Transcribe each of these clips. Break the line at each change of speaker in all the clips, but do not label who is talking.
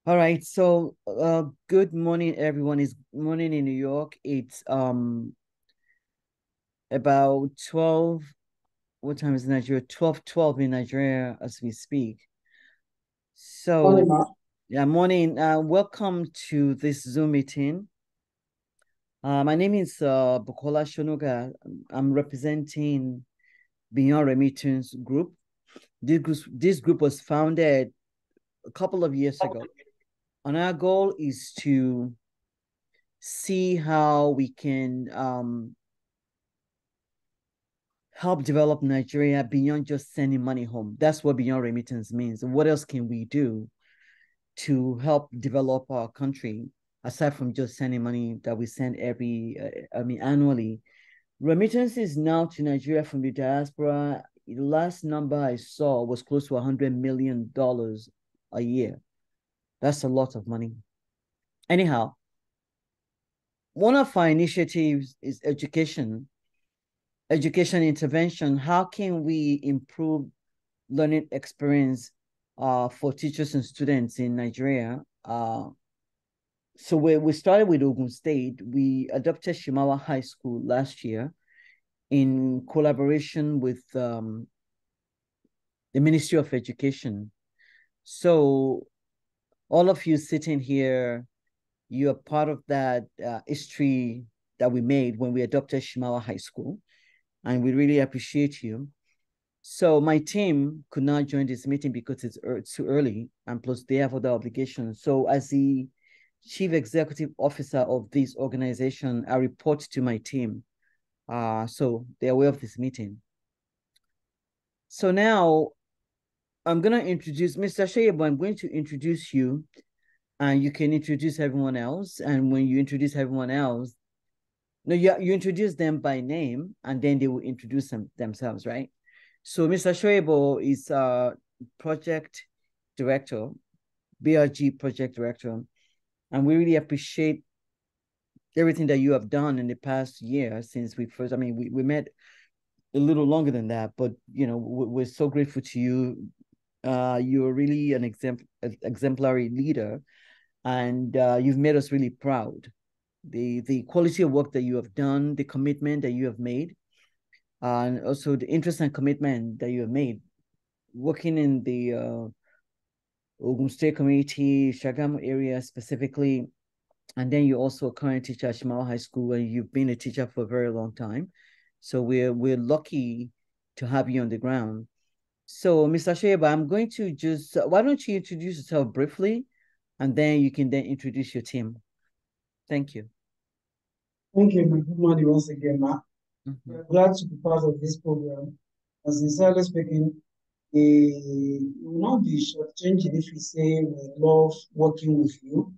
All right, so good morning, everyone. It's morning in New York. It's about 12. What time is Nigeria? 12 in Nigeria as we speak. So
Morning,
yeah, morning. Welcome to this Zoom meeting. My name is Bukola Shonuga. I'm representing Beyond Remittance Group. This group was founded a couple of years ago. And our goal is to see how we can help develop Nigeria beyond just sending money home. That's what Beyond Remittance means. What else can we do to help develop our country aside from just sending money that we send annually? Remittances now to Nigeria from the diaspora, the last number I saw was close to $100 million a year. That's a lot of money. Anyhow, one of our initiatives is education intervention. How can we improve learning experience for teachers and students in Nigeria? So we started with Ogun State. We adopted Simawa High School last year in collaboration with the Ministry of Education. So all of you sitting here, you are part of that history that we made when we adopted Simawa High School, and we really appreciate you. So my team could not join this meeting because it's too early, and plus they have other obligations. So as the chief executive officer of this organization, I report to my team. So they're aware of this meeting. So now I'm going to introduce Mr. Shoyebo. I'm going to introduce you, and you can introduce everyone else. And when you introduce everyone else, no, you introduce them by name, and then they will introduce themselves, right? So Mr. Shoyebo is project director, BRG project director, and we really appreciate everything that you have done in the past year since we first, we met a little longer than that, but we're so grateful to you. You're really an exemplary leader, and you've made us really proud. The quality of work that you have done, the commitment that you have made, and also the interest and commitment that you have made working in the Ogun State community, Shagamu area specifically, and then you're also a current teacher at Simawa High School, and you've been a teacher for a very long time. So we're lucky to have you on the ground. So, Mr. Shoyebo, I'm going to just why don't you introduce yourself briefly, and then you can then introduce your team. Thank you.
Thank you. Good morning once again, Ma.
Mm-hmm.
We're glad to be part of this program. As sincerely speaking, we will not be shortchanging if we say we love working with you.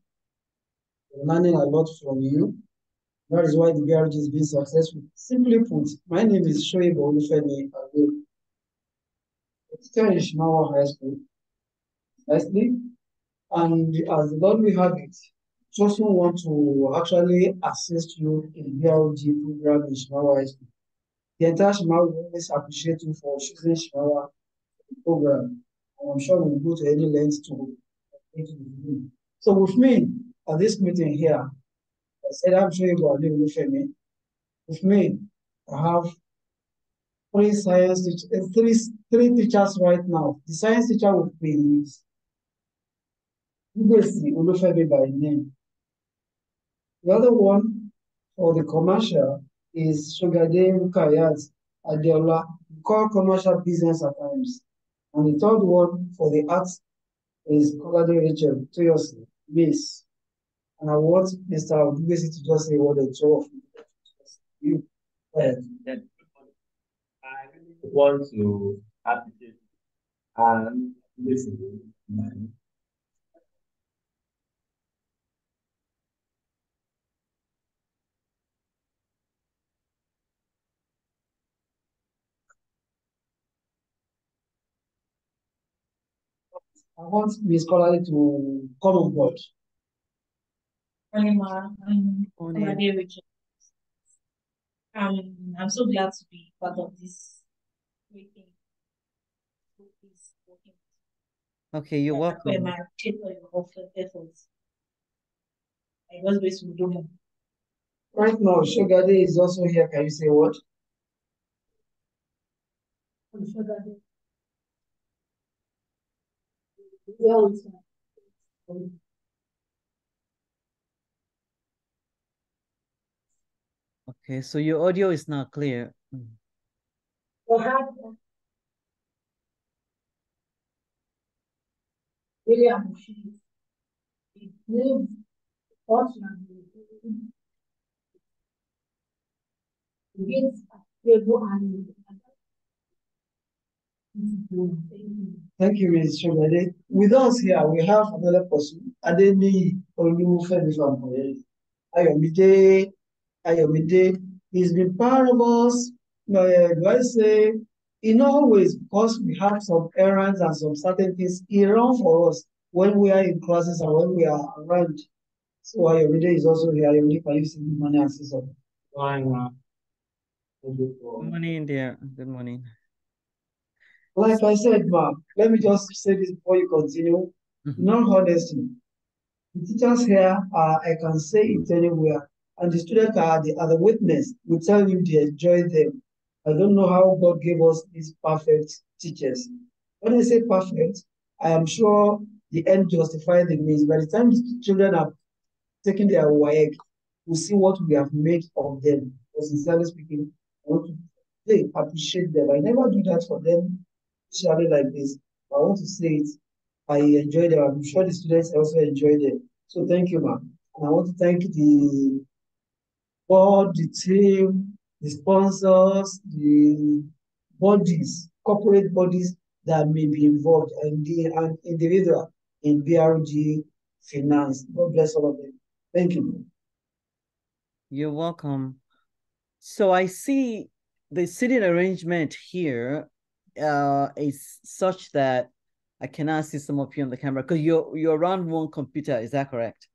We're learning a lot from you. That is why the BRG is being successful. Simply put, my name is Shoyebo Olufemi. I'm a teacher in Simawa High School, nicely. And as the Lord will have it, also want to actually assist you in BRG program in Simawa High School. The entire Shimawa will always appreciate you for choosing Shimawa program. And I'm sure we'll go to any length to make it with you. So with me at this meeting here, I said I'm sure you got Olufemi. With me, I have three teachers right now. The science teacher with me is Olufemi by name. The other one for the commercial is Shogade Rukayat Adeola. We call commercial business at times. And the third one for the arts is Colade Rachel Toyosi, Miss. And I want Mr. Odubesi to just say what the two of you.
I really want to appreciate and listen.
I want Miss Colade to come on board.
I'm so glad to be part of this great thing.
Okay, you're welcome.
I appreciate all your efforts. I was going to do more.
Right now, Shogade is also here. Can you say what?
Okay, so your audio is not clear.
Really appreciate it. Live fortunately against stable and
Thank you, Ms. Shogade. With us here, we have another person, Adeni Olufemi from Ayomide. Ayomide. He's been part of us, do I say, in all ways, because we have some errands and some certain things he run for us when we are in classes and when we are around. So Ayomide is also here. Ayomide, can you see good morning and say something?
Good morning, dear. Good morning.
Like I said, ma, let me just say this before you continue. In all honesty, the teachers here are, I can say it anywhere, and the students are the witness. We tell you they enjoy them. I don't know how God gave us these perfect teachers. When I say perfect, I am sure the end justifies the means. By the time the children are taking their WAEC, we'll see what we have made of them. But sincerely speaking, I want to appreciate them. I never do that for them, especially like this. I want to say it. I enjoy them. I'm sure the students also enjoy them. So thank you, ma'am. And I want to thank the board, the team, the sponsors, the bodies, corporate bodies that may be involved, and the individual in BRG Finance. God bless all of them. Thank you.
You're welcome. So I see the seating arrangement here is such that I cannot see some of you on the camera because you're around one computer. Is that correct?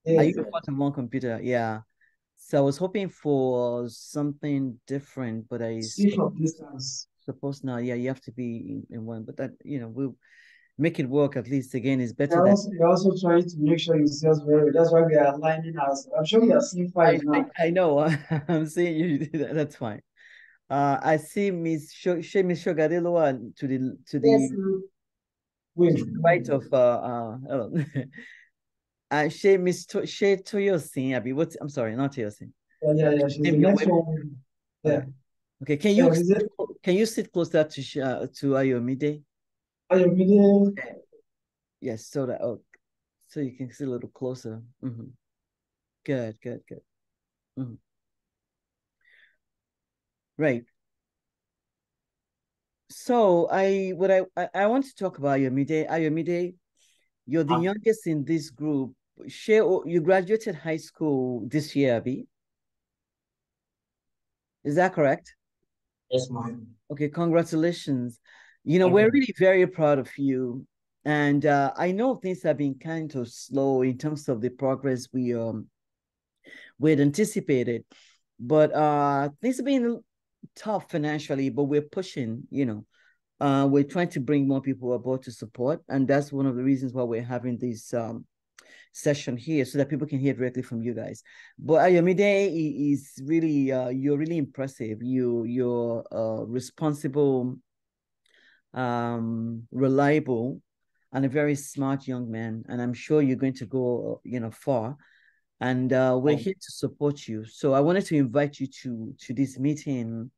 Yes.
Are you part of one computer? Yeah. So I was hoping for something different, but I
see from distance.
Suppose now, yeah, you have to be in one, but that we'll make it work at least. Again, it's better.
You're also trying to make sure you see us very well. That's why we are aligning us. I'm sure you are seeing fine now.
I know. I'm seeing you do that. That's fine. I see Miss Shogadelo to the
yes,
right of hello. She Miss She Toyosin. I'm sorry, not Toyosin.
Yeah. She's the next one. Yeah.
Okay. Can you sit closer to Ayomide?
Ayomide.
Yes, so that so you can sit a little closer. Good. Right. So I want to talk about Ayomide. Ayomide, you're the youngest in this group. You graduated high school this year, Abby. Is that correct?
Yes, ma'am.
Okay, congratulations. We're really very proud of you. And I know things have been kind of slow in terms of the progress we had anticipated. But things have been tough financially, but we're pushing, we're trying to bring more people aboard to support. And that's one of the reasons why we're having this session here so that people can hear directly from you guys. But Ayomide is really, you're really impressive. You're responsible, reliable, and a very smart young man. And I'm sure you're going to go, far. And we're here to support you. So I wanted to invite you to this meeting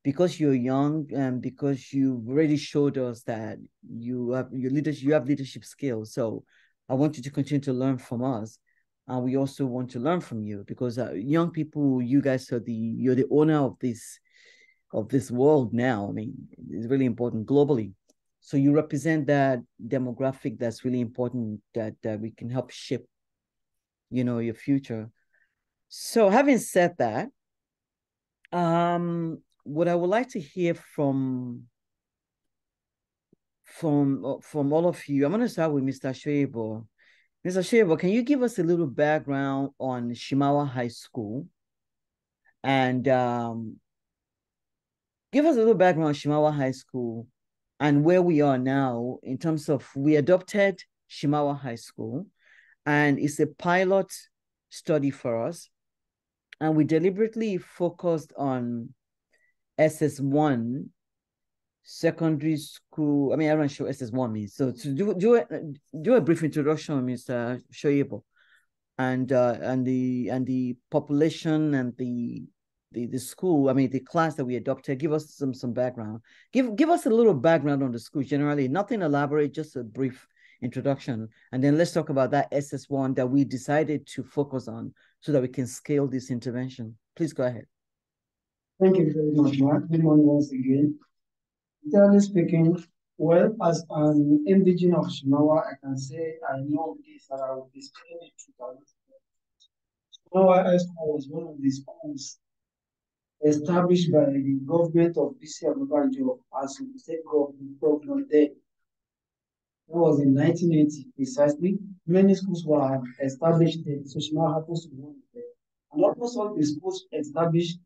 because you're young and because you've already showed us that you have leadership skills. So I want you to continue to learn from us. And we also want to learn from you because young people, you guys you're the owner of this world now. I mean, it's really important globally. So you represent that demographic that's really important that we can help shape, your future. So having said that, what I would like to hear from all of you, I'm going to start with Mr. Shoyebo. Mr. Shoyebo, can you give us a little background on Simawa High School? And give us a little background on Simawa High School and where we are now in terms of, we adopted Simawa High School, and it's a pilot study for us. And we deliberately focused on SS1 secondary school. I mean, I'm not sure SS1 means. So to do a brief introduction, Mr. Shoyebo, and the population and the school, I mean, the class that we adopted. Give us some background. Give us a little background on the school generally. Nothing elaborate, just a brief introduction, and then let's talk about that SS1 that we decided to focus on so that we can scale this intervention. Please go ahead.
Thank you very much, Mark. Good morning once again. Generally speaking, well, as an indigenous of Shimawa, I can say I know this that I will be speaking in 2000. Shimawa High School was one of the schools established by the government of BC Abubanjo as the state governor then. That was in 1980 precisely. Many schools were established then, so Shimawa happens to be one of them. And almost all the schools established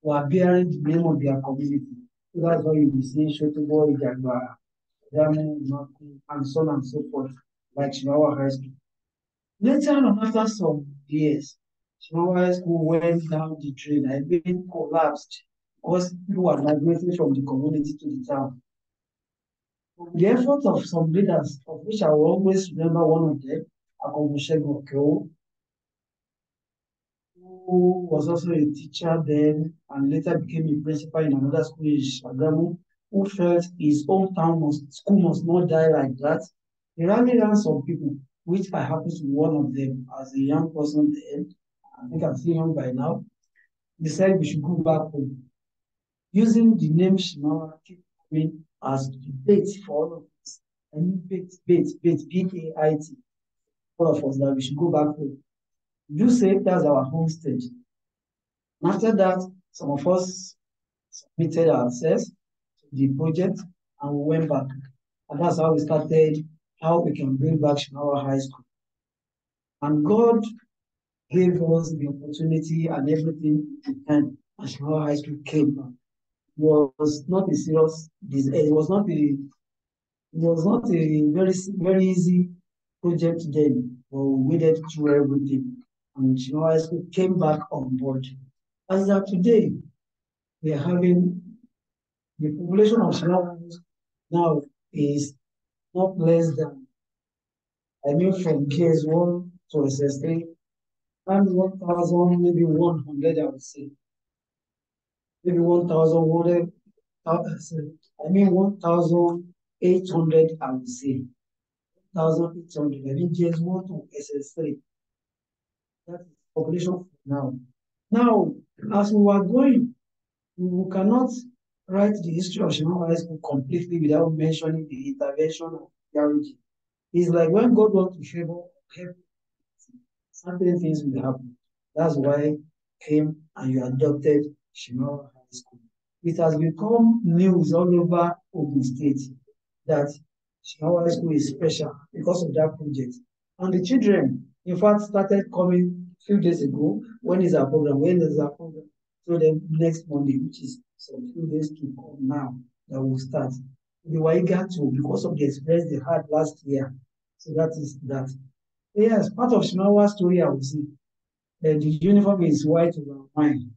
were bearing the name of their community. So that's why you will see Shonuga, Ijagba, Damu, Maku, and so on and so forth, like Shimawa High School. Later on, after some years, Shimawa High School went down the drain and even collapsed because people were migrating from the community to the town. The effort of some leaders, of which I will always remember one of them, Shonuga, who was also a teacher then and later became a principal in another school in Shagamu, who felt his school must not die like that. He rallied around some people, which I happen to be one of them as a young person then. I think I'm still young by now. He said we should go back home. Using the name Shimawa keep coming as bait for all of us. I mean, bait, B-A-I-T. All of us that we should go back home. Do say that's our homestead. And after that, some of us submitted ourselves to the project and we went back. And that's how we started, how we can bring back Shimawa High School. And God gave us the opportunity and everything and Shimawa High School came back. It was not a serious, it was not a very easy project then, but we waded through everything. And Shimawa High School came back on board. As of today, we are having the population of Shimawa now is not less than, I mean, from KS1 to SS3, and 1,000, maybe 100, I would say. Maybe 1,100, I mean 1,800, I would say. 1,800, I mean KS1 to SS3. That is population for now. Now, as we are going, we cannot write the history of Shimawa High School completely without mentioning the intervention of theology. It's like when God wants to favor, help, certain things will happen. That's why you came and you adopted Shimawa High School. It has become news all over Ogun State that Shimawa High School is special because of that project. And the children, in fact, started coming a few days ago. When is our program? When is our program? So then next Monday, which is some few days to come now, that will start. They were eager to because of the experience they had last year. So that is that. Yes, part of Shimawa's story, I would say. The uniform is white over wine.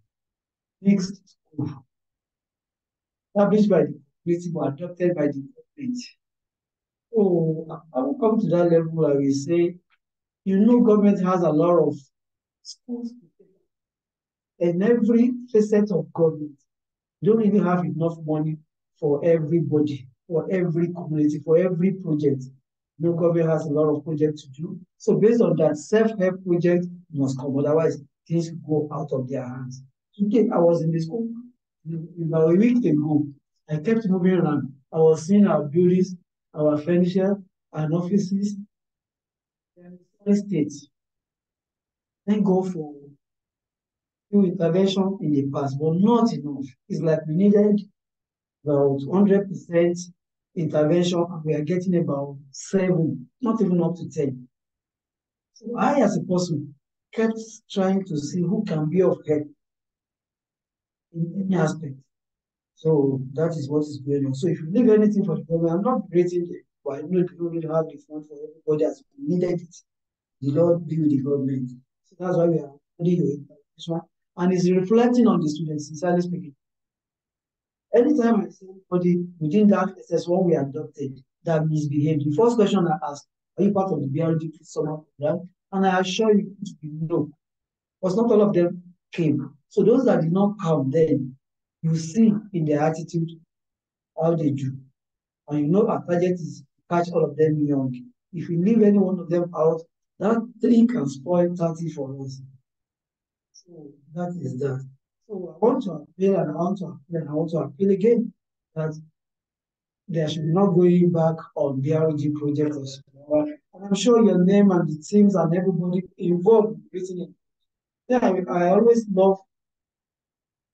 Mixed school. Established by the community, but adopted by the government. Oh, I will come to that level. I will say, you know, government has a lot of schools to take. In every facet of government, you don't even have enough money for everybody, for every community, for every project. No government has a lot of projects to do. So based on that, self-help project must come. Otherwise, things go out of their hands. Today, I was in the school about a week ago. I kept moving around. I was seeing our buildings, our furniture, and offices. States. Thank God for intervention in the past, but not enough. It's like we needed about 100% intervention, and we are getting about 7, not even up to 10. So I, as a person, kept trying to see who can be of help in any aspect. So that is what is going on. So if you leave anything for the government, I'm not rating it, but I know you don't really have the fund for everybody as we needed it. The Lord be with the government. So that's why we are holding your interpretation. And it's reflecting on the students, sincerely speaking. Anytime I see anybody within that SS1 we adopted that misbehaved, the first question I ask, are you part of the BRD summer program? And I assure you, no, because not all of them came. So those that did not come, then you see in their attitude how they do. And you know our target is to catch all of them young. If we leave any one of them out, that 3 can spoil 30 for us. So that is that. So I want to appeal and I want to appeal and I want to appeal again that there should be not going back on BRG projects. And I'm sure your name and the teams and everybody involved in creating it. Yeah, I always love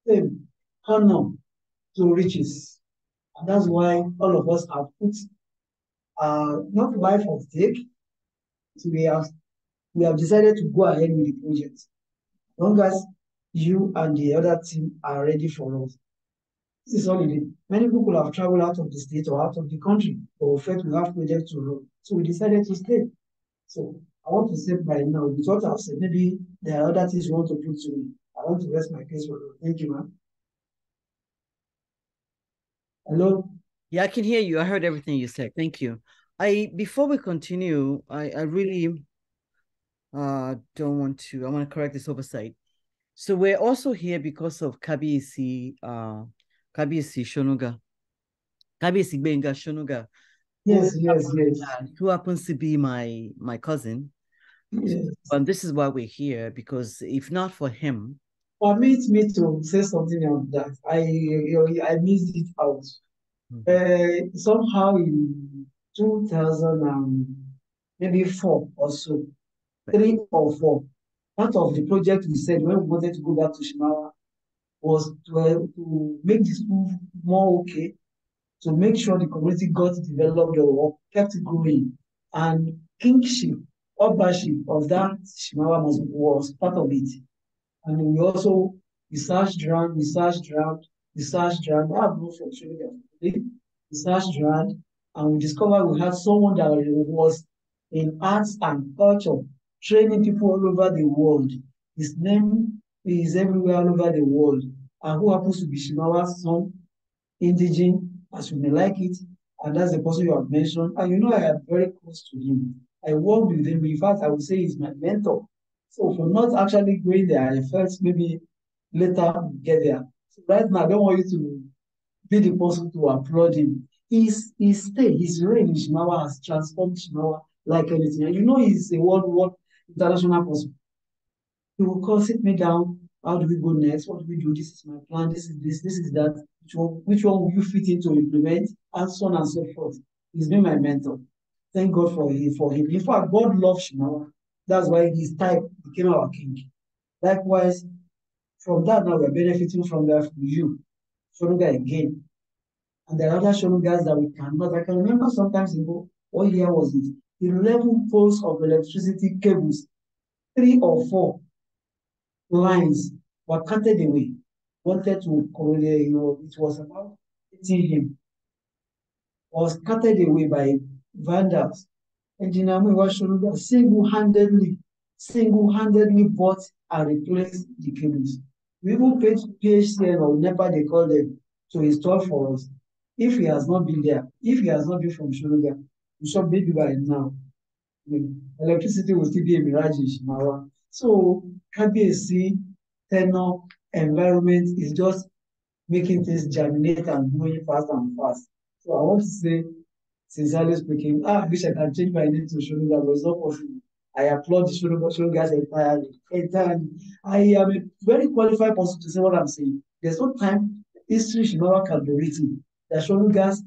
them, honor to riches. And that's why all of us have put not life at stake. So we have decided to go ahead with the project. As long as you and the other team are ready for us. This is all it is. Many people have traveled out of the state or out of the country, but we felt we have projects to run. So we decided to stay. So I want to say by now, with what I've said, maybe there are other things you want to put to me. I want to rest my case for you. Thank you, ma'am. Hello?
Yeah, I can hear you. I heard everything you said. Thank you. Before we continue, I really don't want to, I want to correct this oversight. So we're also here because of Kabiyesi Shonuga. Kabiyesi Gbenga Shonuga.
Yes, yes.
Who happens to be my cousin.
Yes.
This is why we're here, because if not for him.
Permit me to say something on that. I missed it out. Somehow in 2000 maybe 4 or so, 3 or 4, part of the project we said when we wanted to go back to Simawa was to make the school more okay, to make sure the community got developed or kept growing. And kingship, ownership of that Simawa was part of it. And we also researched around. I have no from Shonuga. Researched around, and we discovered we had someone that was in arts and culture, training people all over the world. His name is everywhere all over the world, and who happens to be Shimawa's son, indigene, as you may like it, and that's the person you have mentioned. And you know, I am very close to him. I work with him. In fact, I would say he's my mentor. So for not actually going there, I felt maybe later we get there. So right now, I don't want you to be the person to applaud him. His stay, his reign in Shimawa has transformed Shimawa like anything. And you know he's a world international person. He will call, sit me down. How do we go next? What do we do? This is my plan. This is that. Which one will you fit in to implement? And so on and so forth. He's been my mentor. Thank God for him. In fact, God loves Shimawa. That's why his type became our king. Likewise, from that now we're benefiting from that from you. Shonuga again. And there are other Shonugas that we cannot. I can remember sometimes ago, what year was it? 11 poles of electricity cables, 3 or 4 lines were cutted away. Wanted to, it was about hitting him. Was cutted away by vandals. Engineer Shonuga single-handedly bought and replaced the cables. We even paid PHCN or NEPA, they call them, to install for us. If he has not been there, if he has not been from Shonuga, we should maybe by now. Electricity will still be a mirage in Shimawa. So Kabiyesi, tenor, environment is just making things germinate and moving fast and fast. So I want to say, sincerely speaking, I wish I can change my name to Shonuga, but it's not possible. I applaud the Shonugas entirely. I am a very qualified person to say what I'm saying. There's no time history Shimawa can be written. The Shonugas,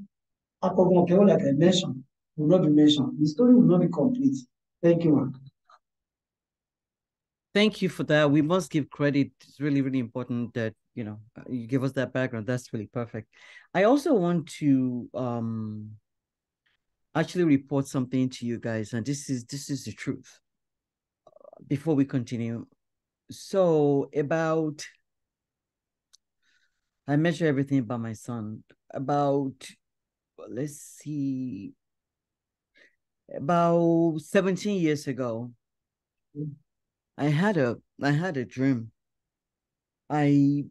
like I mentioned, will not be mentioned. The story will not be complete. Thank you, man.
Thank you for that. We must give credit. It's really, really important that, you give us that background. That's really perfect. I also want to actually report something to you guys, and this is the truth. Before we continue, so about I measure everything by my son. About, let's see, about 17 years ago, I had a dream. I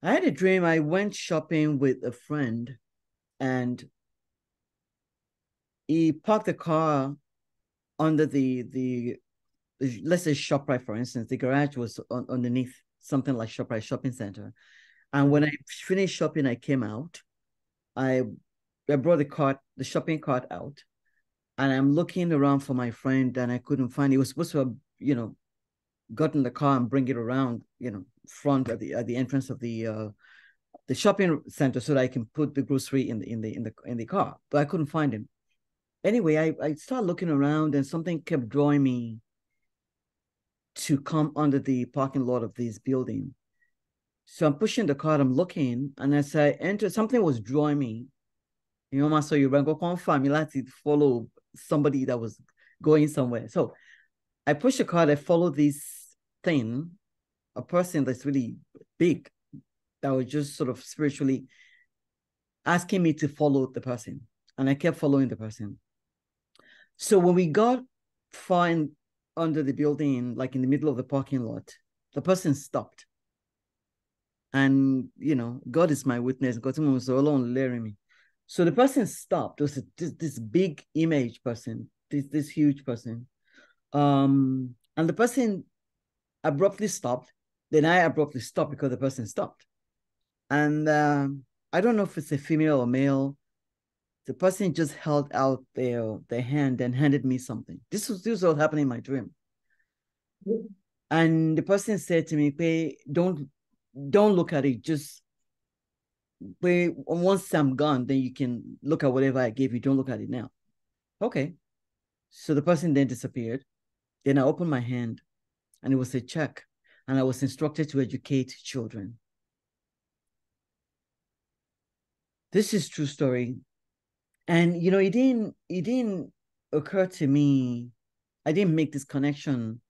had a dream. I went shopping with a friend, and he parked the car under the let's say ShopRite, for instance. The garage was underneath something like ShopRite shopping center. And when I finished shopping, I came out. I brought the shopping cart out, and I'm looking around for my friend, and I couldn't find. He was supposed to have, got in the car and bring it around, front at the entrance of the shopping center so that I can put the grocery in the car. But I couldn't find him. Anyway, I started looking around, and something kept drawing me to come under the parking lot of this building. So I'm pushing the cart, I'm looking, and as I entered, something was drawing me. You know, so you go confirm, you like to follow somebody that was going somewhere. So I pushed the cart, I followed this thing, a person that's really big, that was just sort of spiritually asking me to follow the person. And I kept following the person. So when we got far under the building, like in the middle of the parking lot, the person stopped. And, God is my witness. God was alone leading me. So the person stopped. It was this big image person, this huge person. And the person abruptly stopped. Then I abruptly stopped because the person stopped. And I don't know if it's a female or male. The person just held out their hand and handed me something. This was all happening in my dream. And the person said to me, "Hey, don't look at it. Just wait. Once I'm gone, then you can look at whatever I gave you. Don't look at it now." Okay. So the person then disappeared. Then I opened my hand, and it was a check, and I was instructed to educate children. This is true story. And it didn't occur to me. I didn't make this connection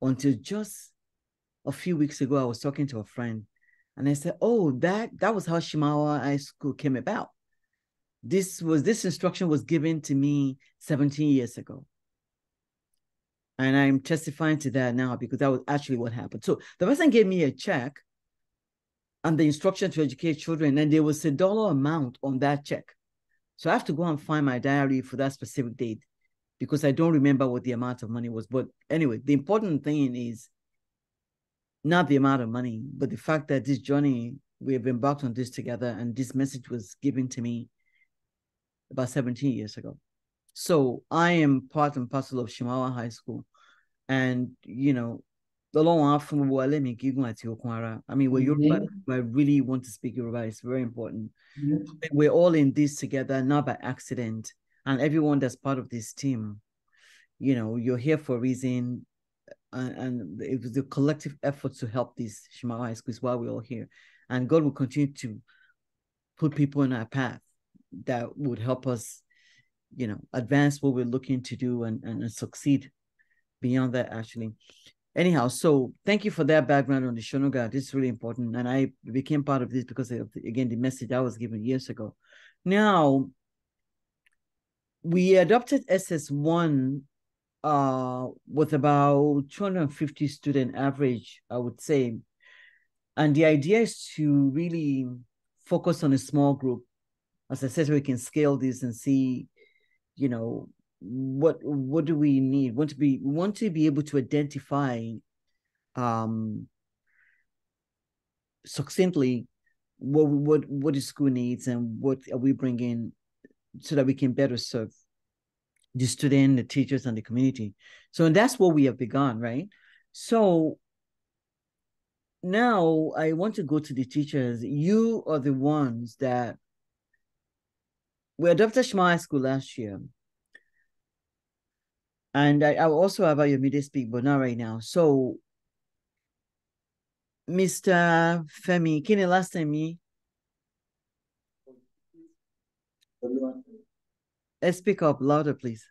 until just a few weeks ago. I was talking to a friend, and I said, "Oh, that was how Simawa High School came about. This instruction was given to me 17 years ago." And I'm testifying to that now because that was actually what happened. So the person gave me a check and the instruction to educate children, and there was a dollar amount on that check. So I have to go and find my diary for that specific date because I don't remember what the amount of money was. But anyway, the important thing is not the amount of money, but the fact that this journey, we have embarked on this together, and this message was given to me about 17 years ago. So I am part and parcel of Simawa High School. And, the long from Bukola, I mean, when I really want to speak Yoruba, it's very important. We're all in this together, not by accident. And everyone that's part of this team, you're here for a reason. And it was the collective effort to help this Simawa High School is why we're all here. And God will continue to put people in our path that would help us, advance what we're looking to do and succeed beyond that, actually. Anyhow, so thank you for that background on the Shonuga. This is really important. And I became part of this because of, again, the message I was given years ago. Now, we adopted SS1 with about 250 student average, I would say. And the idea is to really focus on a small group. As I said, we can scale this and see, what do we need? We want to be able to identify succinctly what the school needs and what are we bringing so that we can better serve the student, the teachers, and the community. So, and that's what we have begun, right? So now I want to go to the teachers. You are the ones that we adopted Simawa High School last year. And I also have your media speak, but not right now. So, Mr. Femi, can you last time me? Let's speak up louder, please.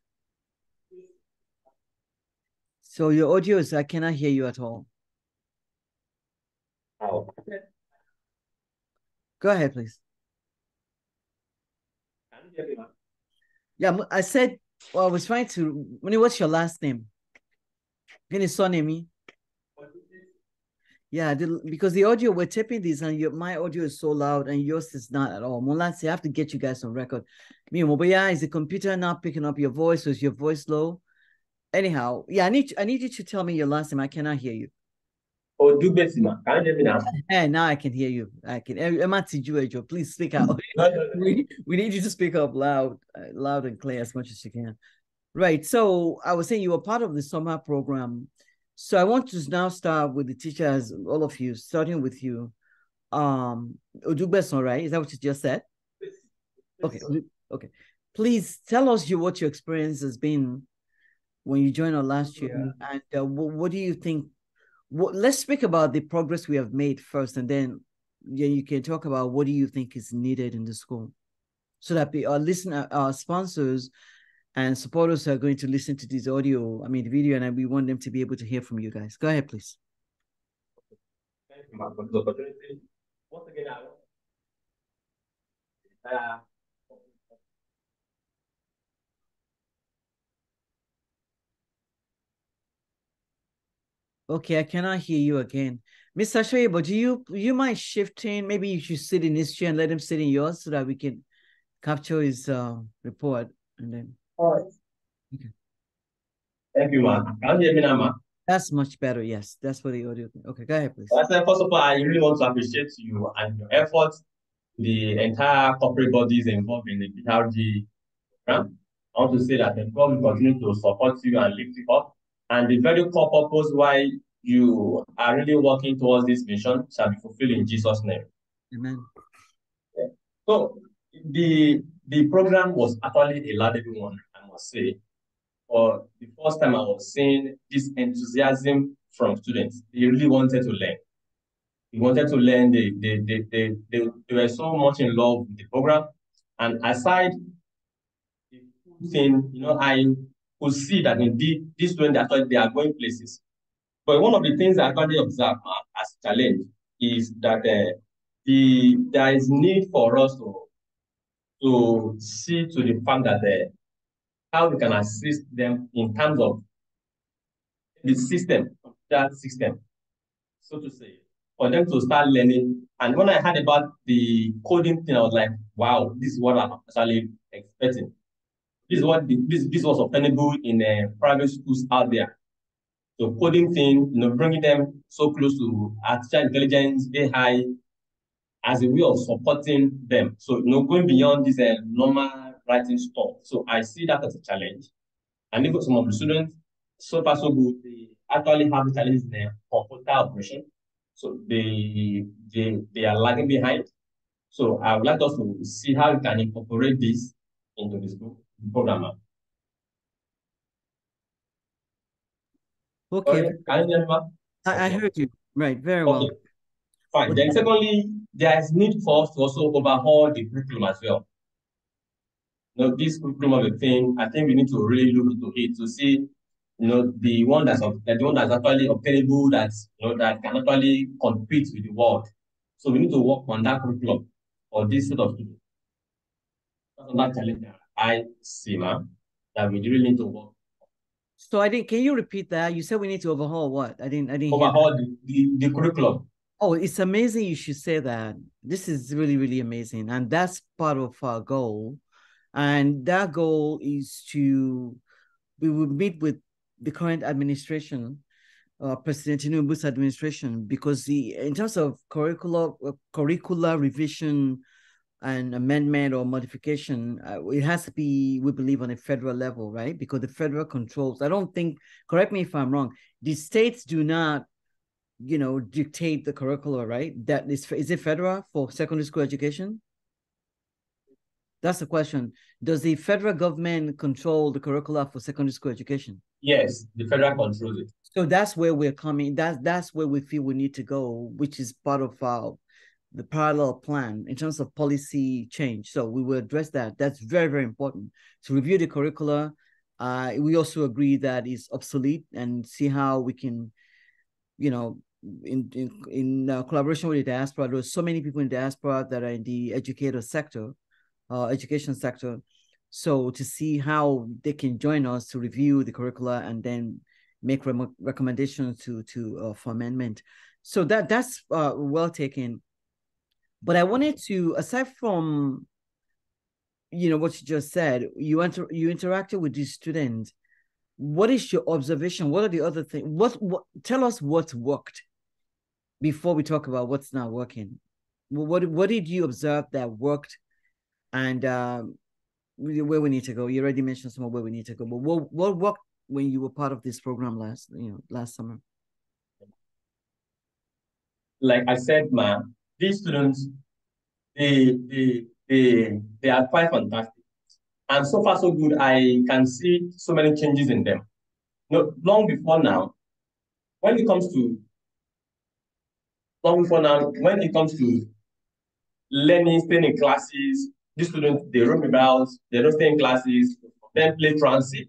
So your audio is, I cannot hear you at all.
Oh.
Go ahead, please.
Can you hear me, ma'am?
Yeah, I said, well, I was trying to, what's your last name? Can you surname me? Yeah, because the audio, we're taping this and my audio is so loud and yours is not at all. Molansi, I have to get you guys on record. Me, Mobaya, is the computer not picking up your voice or is your voice low? Anyhow, yeah, I need you to tell me your last name. I cannot hear you.
Odubesima. Can you hear me now?
Hey, now I can hear you. I can. Please speak out.
No.
We need you to speak up loud and clear as much as you can. Right. So I was saying you were part of the summer program. So I want to now start with the teachers, all of you, starting with you. Odugbeson, right? Is that what you just said? Okay. Okay. Please tell us what your experience has been when you joined us last year, and what do you think? Let's speak about the progress we have made first, and then you can talk about what do you think is needed in the school, so that our sponsors and supporters are going to listen to this audio, the video, and we want them to be able to hear from you guys. Go ahead, please.
Thank you, ma'am, for this opportunity. Once again,
Okay, I cannot hear you again. Mr. Shoyebo, do you mind shifting? Maybe you should sit in his chair and let him sit in yours so that we can capture his report and then.
All right.
Okay.
Thank you, ma'am. Can you hear me now, ma'am?
That's much better. Yes, that's for the audio thing. Okay, go ahead, please.
First of all, I really want to appreciate you and your efforts, the entire corporate bodies involved in the PRG program. I want to say that God will continue to support you and lift you up. And the very core purpose why you are really working towards this mission shall be fulfilled in Jesus' name.
Amen.
Yeah. So the program was actually a laudable one, I must say. For the first time, I was seeing this enthusiasm from students. They really wanted to learn. They wanted to learn. They were so much in love with the program. And aside the thing, I could see that indeed these students actually they are going places. But one of the things I actually observed as a challenge is that there is need for us to see to the fact that how we can assist them in terms of the system, that system, so to say, for them to start learning. And when I heard about the coding thing, I was like, wow, this is what I'm actually expecting. This is what this was obtainable in private schools out there. So coding thing, bringing them so close to artificial intelligence, AI, as a way of supporting them. So, going beyond this normal writing stuff. So I see that as a challenge. And even some of the students, so far so good, they actually have the challenge in their computer operation. So they are lagging behind. So I would like us to see how we can incorporate this into the school program.
Okay.
Sorry, can you hear me?
I heard you. Right, very well.
Okay. Fine. Then secondly, there is need for us to also overhaul the curriculum as well. This curriculum of a thing, I think we need to really look into it to see, the one that's actually obtainable, that can actually compete with the world. So we need to work on that curriculum for this sort of students. That's another challenge I see, ma'am, that we really need to work.
So can you repeat that? You said we need to overhaul what? I didn't
overhaul the curriculum.
Oh, it's amazing you should say that. This is really, really amazing. And that's part of our goal. And that goal is we will meet with the current administration, President Tinubu's administration, because in terms of curricular revision and amendment or modification, it has to be, we believe, on a federal level, right? Because the federal controls, I don't think, correct me if I'm wrong, the states do not, dictate the curricula, right? That is it federal for secondary school education? That's the question. Does the federal government control the curricula for secondary school education?
Yes, the federal controls it.
So that's where we're coming. That's where we feel we need to go, which is part of the parallel plan in terms of policy change. So we will address that. That's very, very important to review the curricula. We also agree that it's obsolete and see how we can, in collaboration with the diaspora. There's so many people in diaspora that are in the education sector. So to see how they can join us to review the curricula and then make recommendations for amendment. So that's well taken. But I wanted to, aside from what you just said, you interacted with these students. What is your observation? What are the other things? What tell us what worked before we talk about what's not working. What did you observe that worked, and where we need to go? You already mentioned some of where we need to go, but what worked when you were part of this program last summer?
Like I said, man, these students, they are quite fantastic. And so far, so good. I can see so many changes in them. Long before now, when it comes to learning, staying in classes, these students, they roam about, they don't stay in classes, then play transit.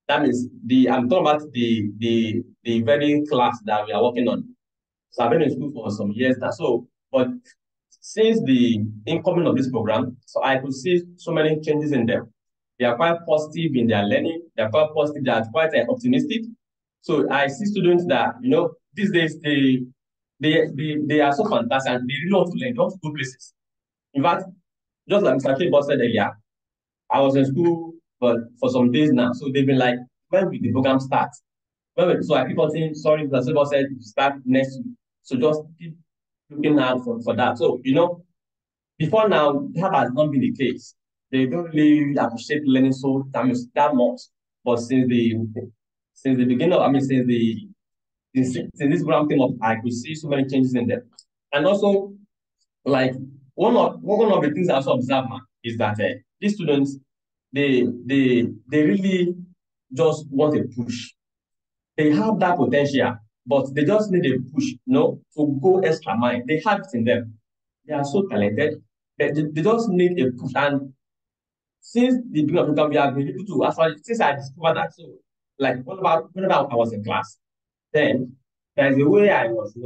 That means I'm talking about the very class that we are working on. So I've been in school for some years now. So, but since the incoming of this program, so I could see so many changes in them. They are quite positive in their learning. They are quite positive. They are quite optimistic. So I see students that these days they are so fantastic and they really want to learn. They want to go places. In fact, just like Mr. K said earlier, I was in school for some days now. So they've been like, when will the program start? So I keep on saying, sorry, Mr. Sobowale said to start next week. So just keep looking out for that. So, before now, that has not been the case. They don't really appreciate learning so that much. But since the beginning of, since this program came up, I could see so many changes in them. And also, like one of the things I also observe is that these students, they really just want a push. They have that potential, but they just need a push, to go extra mile. They have it in them. They are so talented. They just need a push. And since the beginning of the program, we have been able to actually, since I discovered that, so like whenever I was in class, then there's a way I was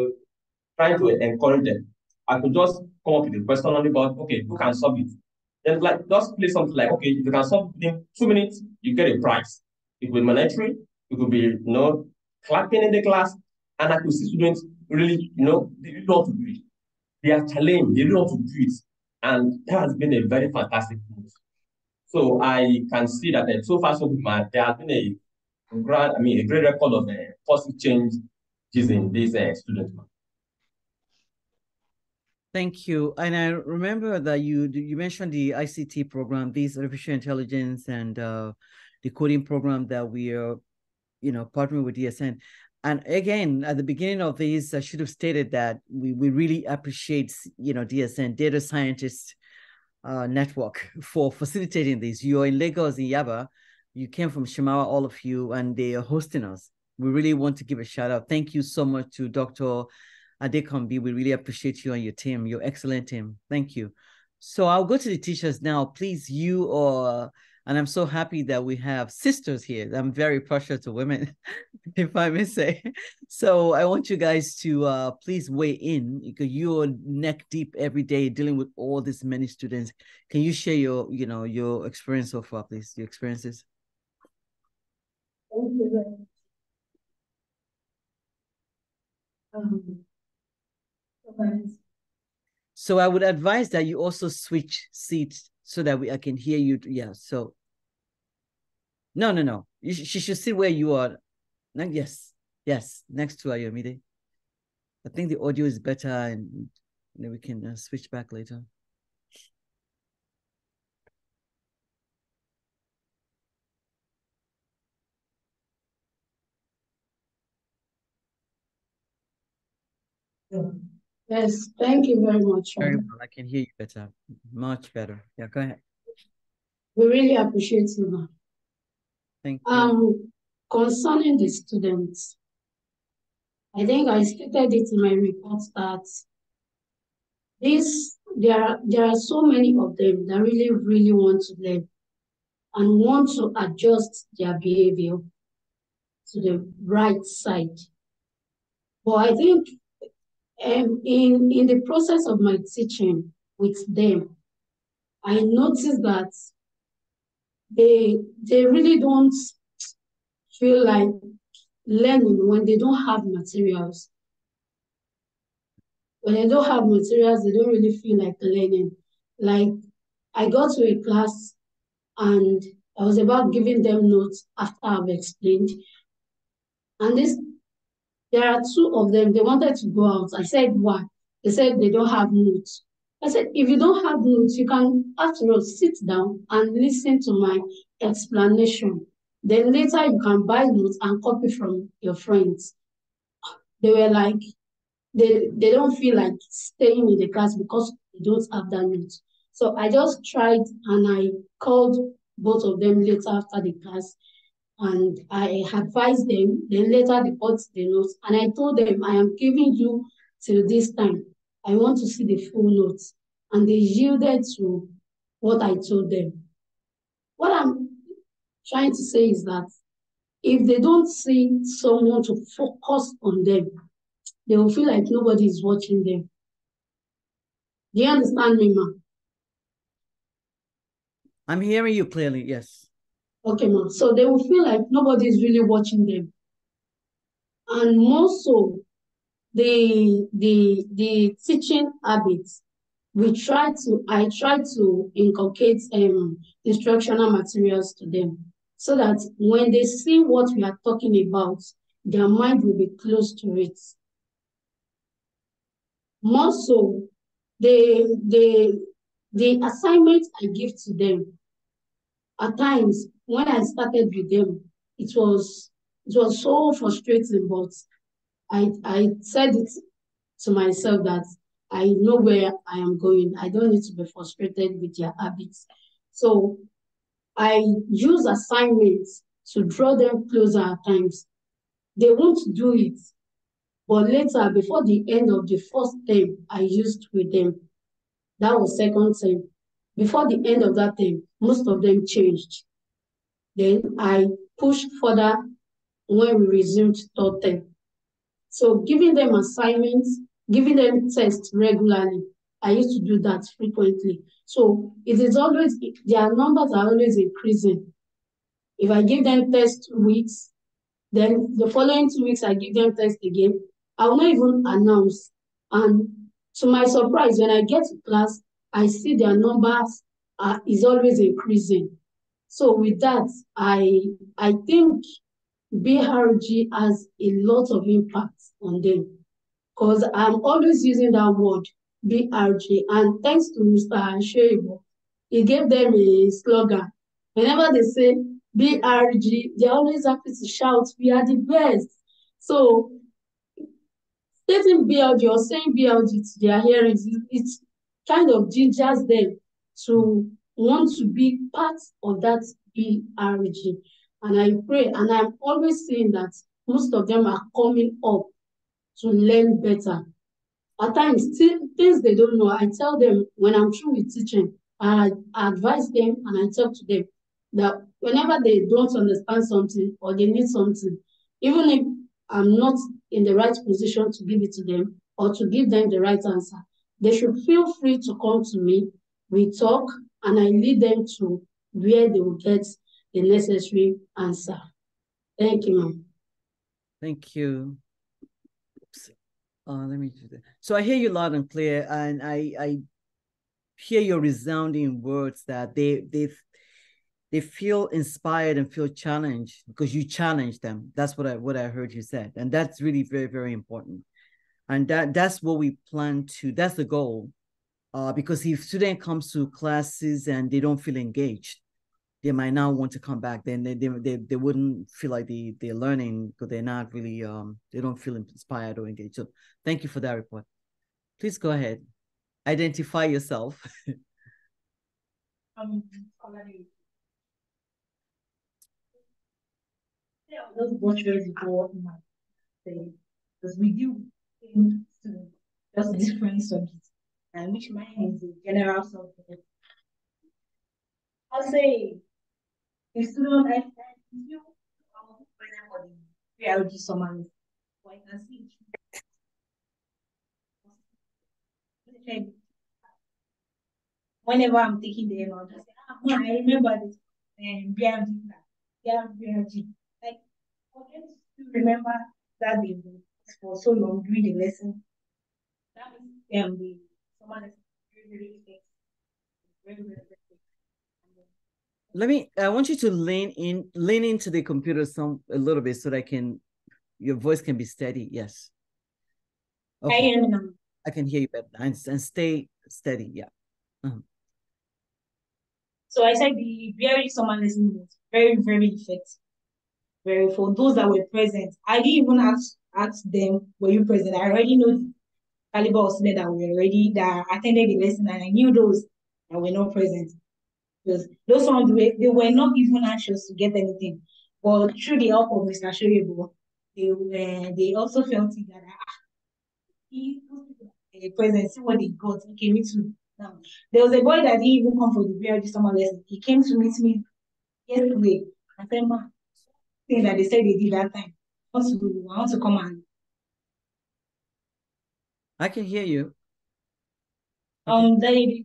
trying to encourage them. I could just come up with a question on the board. Okay, who can solve it? Then just play something like, okay, if you can solve within 2 minutes, you get a prize. It could be monetary, it could be clapping in the class, and I could see students really, they really want to do it. They are challenged, they really want to do it. And that has been a very fantastic move. So I can see that so far so good, man. There has been a great record of positive change in these students, man.
Thank you. And I remember that you mentioned the ICT program, these artificial intelligence and the coding program that we are, partnering with DSN. And again, at the beginning of this, I should have stated that we really appreciate, DSN, Data Scientist Network, for facilitating this. You're in Lagos, in Yaba. You came from Simawa, all of you, and they are hosting us. We really want to give a shout out. Thank you so much to Dr. Adekambi. We really appreciate you and your team, your excellent team. Thank you. So I'll go to the teachers now. Please, and I'm so happy that we have sisters here. I'm very partial to women, if I may say. So I want you guys to please weigh in, because you're neck deep every day dealing with all these many students. Can you share your experience so far, please? Your experiences.
Thank you very much.
So I would advise that you also switch seats so that I can hear you. Yeah. So no. She should sit where you are. Yes, next to Ayomide. I think the audio is better, and then we can switch back later.
Yes, thank you very much.
Very well. I can hear you better, much better. Yeah, go ahead.
We really appreciate you, ma'am.
Thank you.
Concerning the students, I think I stated it in my report that there are so many of them that really, really want to learn and want to adjust their behavior to the right side. But I think in the process of my teaching with them, I noticed that they really don't feel like learning when they don't have materials. When they don't have materials, they don't really feel like learning. Like, I got to a class and I was about giving them notes after I've explained. And there are two of them, they wanted to go out. I said, why? They said they don't have notes. I said, if you don't have notes, you can, after all, sit down and listen to my explanation. Then later you can buy notes and copy from your friends. They were like, they don't feel like staying in the class because they don't have that note. So I just tried and I called both of them later after the class and I advised them. Then later they got the notes and I told them, I am giving you till this time. I want to see the full notes. And they yielded to what I told them. What I'm trying to say is that if they don't see someone to focus on them, they will feel like nobody is watching them. Do you understand me, ma?
I'm hearing you clearly, yes.
Okay, ma. So they will feel like nobody is really watching them. And more so, the teaching habits, I try to inculcate instructional materials to them so that when they see what we are talking about, their mind will be close to it. More so, the assignment I give to them, at times when I started with them, it was so frustrating, but I said it to myself that I know where I am going. I don't need to be frustrated with their habits. So I use assignments to draw them closer at times. They won't do it, but later, before the end of the first term I used with them, that was second term. Before the end of that term, most of them changed. Then I pushed further when we resumed third term. So giving them assignments, giving them tests regularly, I used to do that frequently. So it is always, their numbers are always increasing. If I give them test 2 weeks, then the following 2 weeks I give them test again, I will not even announce. And to my surprise, when I get to class, I see their numbers is always increasing. So with that, I think BRG has a lot of impact on them because I'm always using that word, BRG. And thanks to Mr. Shoyebo, he gave them a slogan. Whenever they say BRG, they're always happy to shout, we are the best. So stating BLG or saying BLG to their hearings, it kind of gingers them to want to be part of that BRG. And I pray, and I'm always saying that most of them are coming up to learn better. At times, things they don't know, I tell them when I'm through with teaching, I advise them and I talk to them that whenever they don't understand something or they need something, even if I'm not in the right position to give it to them or to give them the right answer, they should feel free to come to me. We talk and I lead them to where they will get the necessary answer. Thank you, ma'am.
Thank you. Oops. Let me do that. So I hear you loud and clear, and I hear your resounding words that they feel inspired and feel challenged because you challenge them. That's what I heard you said, and that's really very, very important. And that's what we plan to. That's the goal. Because if student comes to classes and they don't feel engaged, they might not want to come back. Then they wouldn't feel like they're learning because they're not really they don't feel inspired or engaged. So thank you for that report. Please go ahead. Identify yourself.
Those watchers before my say because we do things to just different subjects and which mine is a general subject. I'll say if student I you for the PLG summary, so I can see repeated. Whenever I'm taking them, I'll just say, I remember this. And BRG. Like, for them to remember that they were for so long during the lesson. That means someone is very, very effective. Very, very effective.
I want you to lean into the computer a little bit so that your voice can be steady. Yes. Okay. I can hear you better. And stay steady. Yeah.
So I said the BRE summer lesson was very, very effective. Very, for those that were present. I didn't even ask them, were you present? I already know the caliber of students that attended the lesson, and I knew those that were not present. Because those ones, they were not even anxious to get anything. But through the help of Mr. Shoyebo, they also felt it that present, see what they got. Okay, me too. Now, there was a boy that didn't even come for the BRG summer lesson. He came to meet me yesterday. I said, ma, thing that they said they did that time. I want to come and.
I can hear you.
They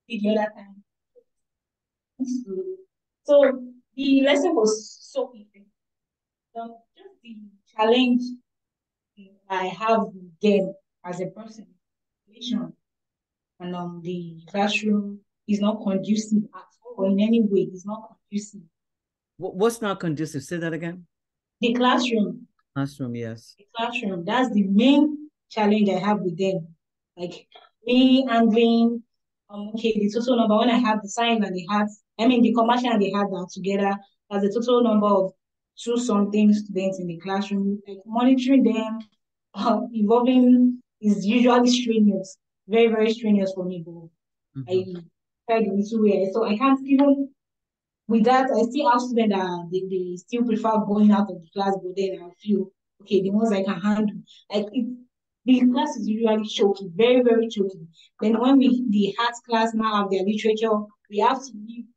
did the other time. So the lesson was so easy. Just the challenge I have with them as a person, and the classroom is not conducive at all in any way. It's not conducive.
What's not conducive? Say that again.
The classroom.
Classroom, yes.
The classroom. That's the main challenge I have with them. Like me handling, okay, the total number, when I have the sign and the commercial and the hard are together, that's the total number of 2-something students in the classroom. Like monitoring them, involving is usually strenuous, very, very strenuous for me, but I tried in two ways. So I can't even, with that, I still have students that they still prefer going out of the class, but then I feel, okay, the ones I can handle. Like the class is usually choking, very, very choking. Then when the arts class now have their literature, we have to leave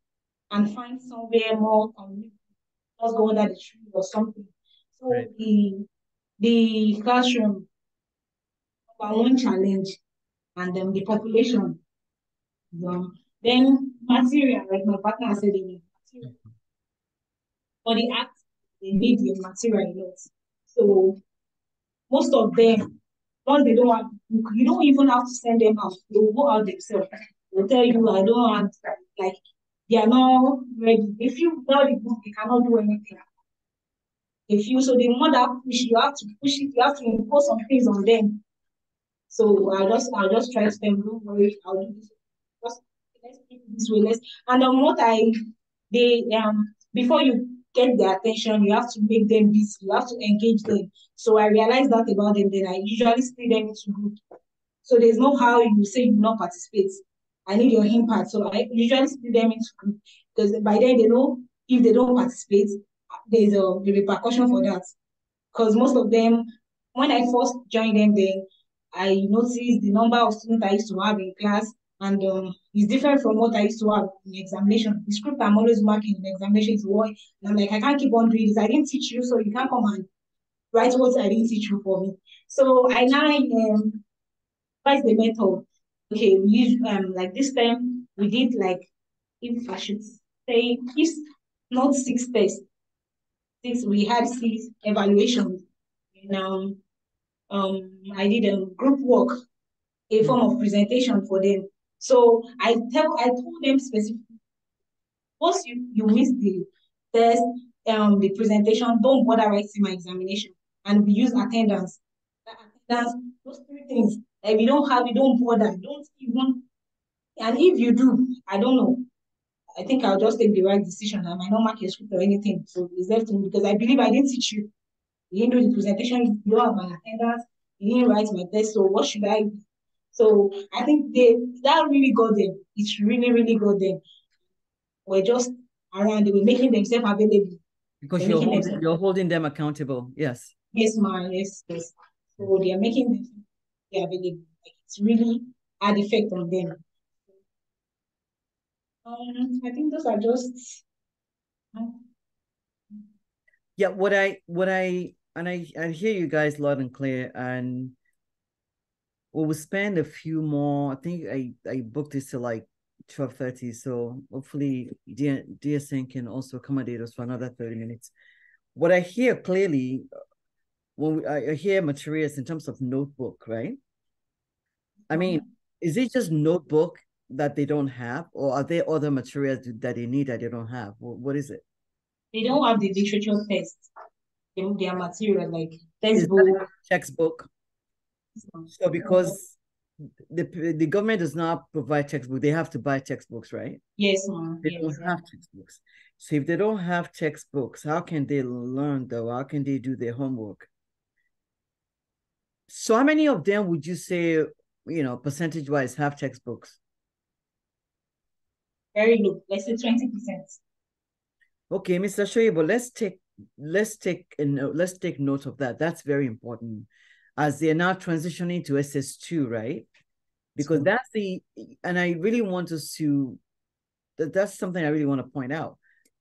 and find somewhere more just go under the tree or something. So right. the classroom, one challenge, and then the population. Then material, like my partner said, they need material. For the act, they need the material a lot. So most of them, once they don't have, you don't even have to send them out. They will go out themselves. They'll tell you, I don't want, like, they are not ready. If you tell the book, they cannot do anything. So the more that push, you have to push it, you have to impose some things on them. So I'll just try to tell them, don't worry, I'll do this. Just let's keep this way. Before you get their attention, you have to make them busy, you have to engage them. So I realized that about them, then I usually split them into groups. So there's no how you say you not participate. I need your impact. So I usually split them into groups because by then they know if they don't participate, there's a repercussion for that. Because most of them, when I first joined them, then I noticed the number of students I used to have in class, and it's different from what I used to have in examination. The script I'm always marking in examination is what, and I'm like, I can't keep on doing this. I didn't teach you, so you can't come and write what I didn't teach you for me. So I now advise the method. Okay, we use like this time we did like, if I should say, if not 6 tests. We had 6 evaluations. And I did a group work, a form of presentation for them. So I told them specifically, once you miss the test, the presentation, don't bother writing my examination, and we use attendance. Attendance, those 3 things. If you don't have it, don't bother. Don't even. And if you do, I don't know. I think I'll just take the right decision. I might not mark a script or anything. So it's left to me because I believe I didn't teach you. You didn't do the presentation, you don't have my attendance, you didn't write my test, so what should I do? So I think that really got them. It really, really got them. We're just around, they were making themselves available.
Because you're holding them accountable, yes.
Yes, ma'am, yes. So they are making themselves available. Like, it's really had effect on them. I think those are just
yeah, I hear you guys loud and clear, and we'll spend a few more. I think I booked this to like 12:30. So hopefully DSN can also accommodate us for another 30 minutes. What I hear clearly, when I hear materials in terms of notebook, right? I mean, is it just notebook that they don't have, or are there other materials that they need that they don't have? What is it?
They don't have the literature text. Their material like
Is that
textbook.
textbook? So because the government does not provide textbook, they have to buy textbooks, right?
Yes, ma'am.
They don't have textbooks. So if they don't have textbooks, how can they learn though? How can they do their homework? So how many of them would you say, percentage-wise have textbooks?
Very low. Let's say 20%.
Okay, Mr. Shoyebo, let's take note of that. That's very important as they're now transitioning to SS2, right? Because and I really want us to, that's something I really want to point out.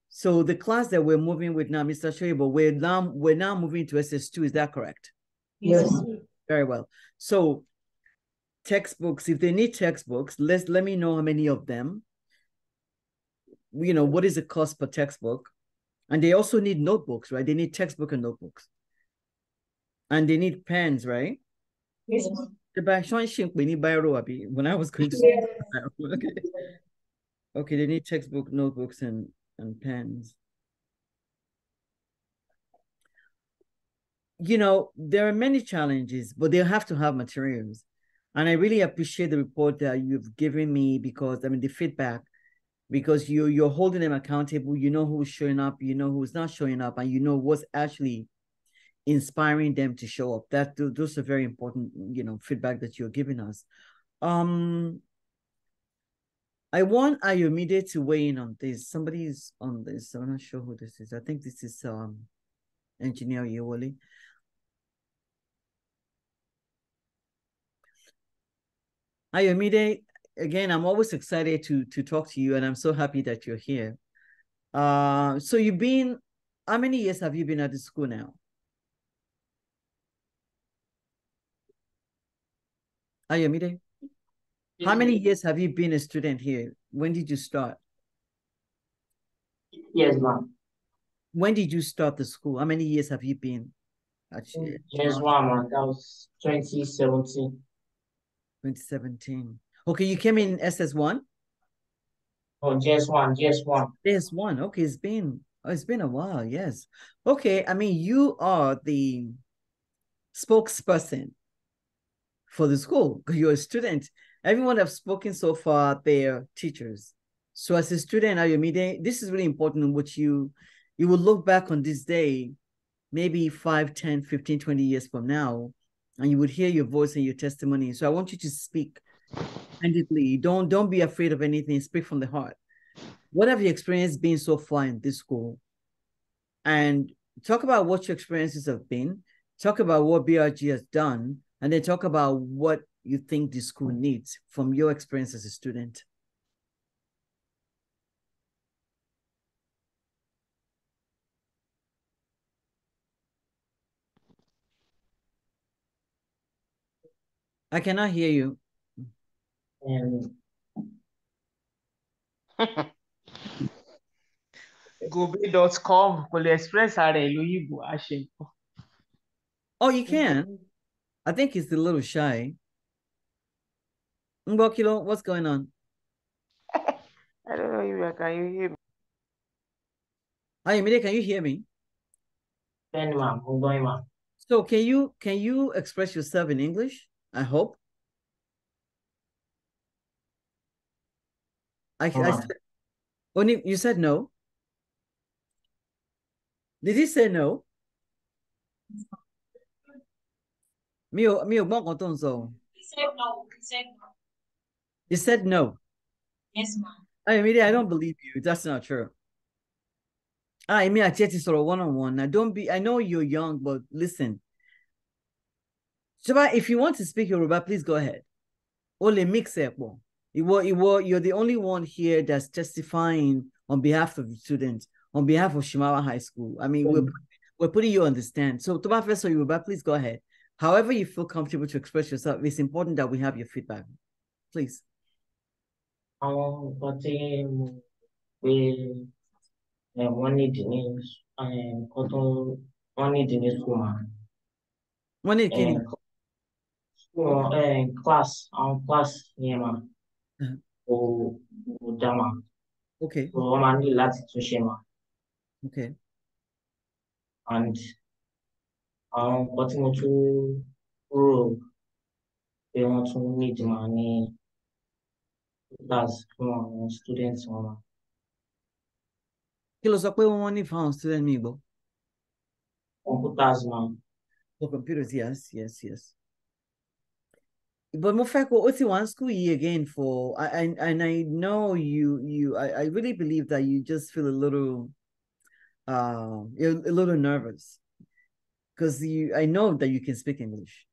So the class that we're moving with now, Mr. Shoyebo, we're now moving to SS2, is that correct?
Yes.
Very well. So textbooks, if they need textbooks, let me know how many of them. What is the cost per textbook? And they also need notebooks, right? They need textbook and notebooks. And they need pens, right?
Yes.
When I was going to school. Okay, they need textbook, notebooks, and pens. There are many challenges, but they'll have to have materials. And I really appreciate the report that you've given me because, the feedback, because you're holding them accountable. You know who's showing up, you know who's not showing up, and you know what's actually inspiring them to show up. Those are very important, feedback that you're giving us. I want Ayomide to weigh in on this. Somebody's on this. I'm not sure who this is. I think this is Engineer Yewole. Ayomide, again, I'm always excited to talk to you, and I'm so happy that you're here. So how many years have you been at the school now? Ayomide, how many years have you been a student here? When did you start?
Yes, ma'am.
When did you start the school? How many years have you been?
Yes, ma'am. That was 2017.
2017. Okay, you came in SS1?
Oh, just one.
SS1. Okay, it's been a while, yes. Okay, you are the spokesperson for the school. You're a student. Everyone I've spoken so far, they're teachers. So as a student, Ayomide, this is really important, which you will look back on this day, maybe 5, 10, 15, 20 years from now, and you would hear your voice and your testimony. So I want you to speak candidly. Don't be afraid of anything. Speak from the heart. What have you experienced been so far in this school? And talk about what your experiences have been. Talk about what BRG has done, and then talk about what you think the school needs from your experience as a student. I cannot hear you.
Gobe.com will express our Eloyibo Asheko.
Oh, you can. I think he's a little shy. Mbokilo, what's going on?
I don't know if can you hear me?
Ayomide, can you hear me?
Then, ma'am, I'm going, ma'am.
So can you express yourself in English? I hope. I said, only you said no. Did he say no?
He said no.
You said no.
Yes, ma'am.
I don't believe you. That's not true. I mean, I chat sort of one-on-one. Now, don't be. I know you're young, but listen. Shaba, if you want to speak Yoruba, please go ahead. Only mix it. You're the only one here that's testifying on behalf of the students, on behalf of Simawa High School. I mean, we're putting you on the stand. So, Toba Professor Yoruba, please go ahead. However you feel comfortable to express yourself, it's important that we have your feedback. Please.
Àwọn nǹkan tí mo pé wọ́n nídìí ní nǹkan tó wọ́n nídìí ní school mà.
Wọ́n ní kíni?
Class, àwọn class yẹn mà kò dá mà.
Okay.
So wọ́n máa ní láti túnṣe mà.
Okay.
And àwọn nǹkan tí mo tún rò pé wọ́n tún nídìí mà ní class fún àwọn students wọn mà.
Kí ló sọ pé wọ́n ní fáwọn student mi gbọ́?
Computers mà.
For computers, yes. But mo fẹ́ kó o ti wà school year again for and I know I really believe that you just feel a little nervous because I know that you can speak English.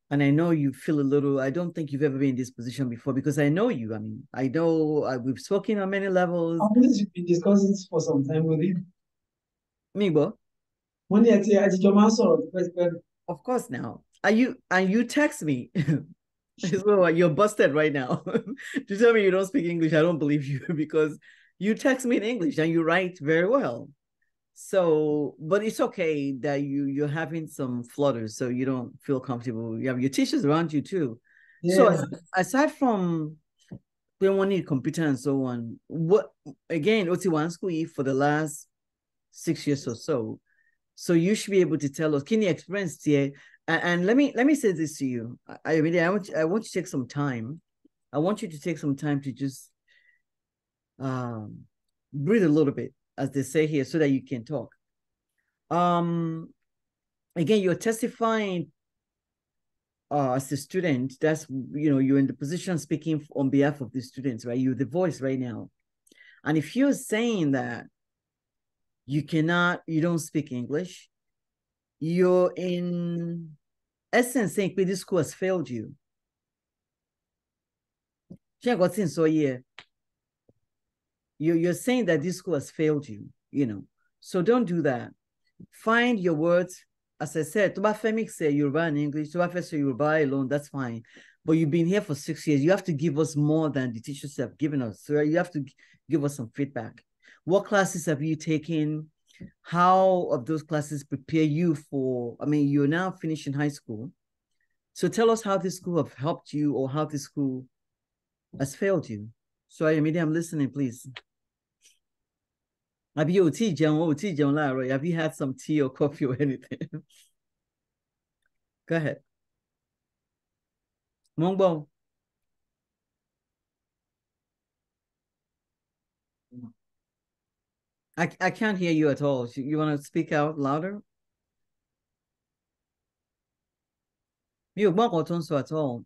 And I know you feel a little, I don't think you've ever been in this position before because I know you. I mean, I know we've spoken on many levels.
I've been discussing this for some time with you.
Mibo? Of course now. And you text me. So you're busted right now. To tell me you don't speak English, I don't believe you because you text me in English and you write very well. So, but it's okay that you're having some flutters, so you don't feel comfortable. You have your teachers around you too. Yeah. So aside from they want need computer and so on, what again, OT1 school for the last 6 years or so. So you should be able to tell us, can you experience here? And let me say this to you. I want you to take some time. I want you to take some time to just breathe a little bit, as they say here, so that you can talk. Again, you're testifying as a student. That's, you're in the position speaking on behalf of the students, right? You're the voice right now. And if you're saying that you don't speak English, you're in essence saying this school has failed you. You're saying that this school has failed you, So don't do that. Find your words. As I said, Tobafemi say Yoruba and English, Tobafe say Yoruba alone, that's fine. But you've been here for 6 years. You have to give us more than the teachers have given us. So you have to give us some feedback. What classes have you taken? How of those classes prepare you for, you're now finishing high school. So tell us how this school have helped you or how this school has failed you. So I'm listening, please. Have you had some tea or coffee or anything? Go ahead. Mongbo. I can't hear you at all. You want to speak out louder? You won't at all.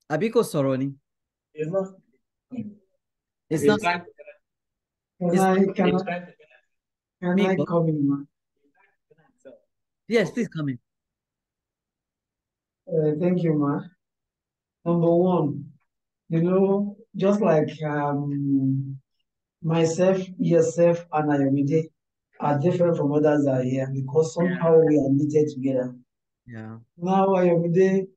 Abiko Soroni. It's not.
Can I come in, ma?
Yes, please come in.
Thank you, ma. Number one, just like myself, yourself, and Ayomide are different from others that are here because somehow we are knitted together.
Yeah.
Now Ayomide